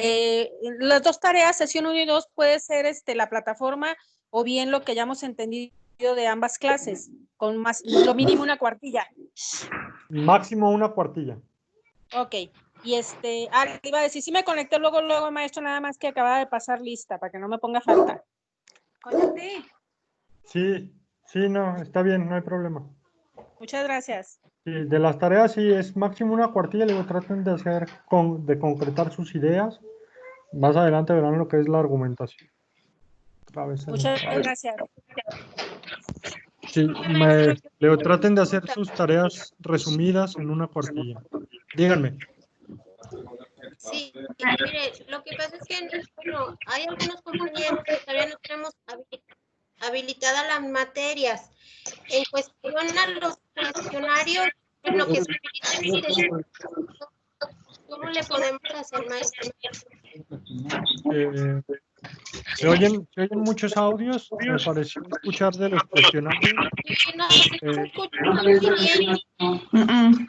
Las dos tareas, sesión 1 y 2, puede ser la plataforma o bien lo que hayamos entendido de ambas clases, con más, lo mínimo una cuartilla. Máximo una cuartilla. Ok. Y iba a decir, sí me conecté luego, maestro, nada más que acababa de pasar lista, para que no me ponga falta. Conecté. Sí, no, está bien, no hay problema. Muchas gracias. Sí, de las tareas sí es máximo una cuartilla, luego traten de de concretar sus ideas. Más adelante verán lo que es la argumentación. Muchas gracias. Sí, Leo, traten de hacer sus tareas resumidas en una cuartilla. Díganme. Sí, mire, lo que pasa es que, bueno, hay algunos compañeros que todavía no tenemos habilitadas las materias. En cuestión a los cuestionarios, en lo que se habilita, ¿cómo le podemos hacer, maestra? ¿Se oyen muchos audios? Me pareció escuchar de los cuestionarios. No, no se escucha muy bien.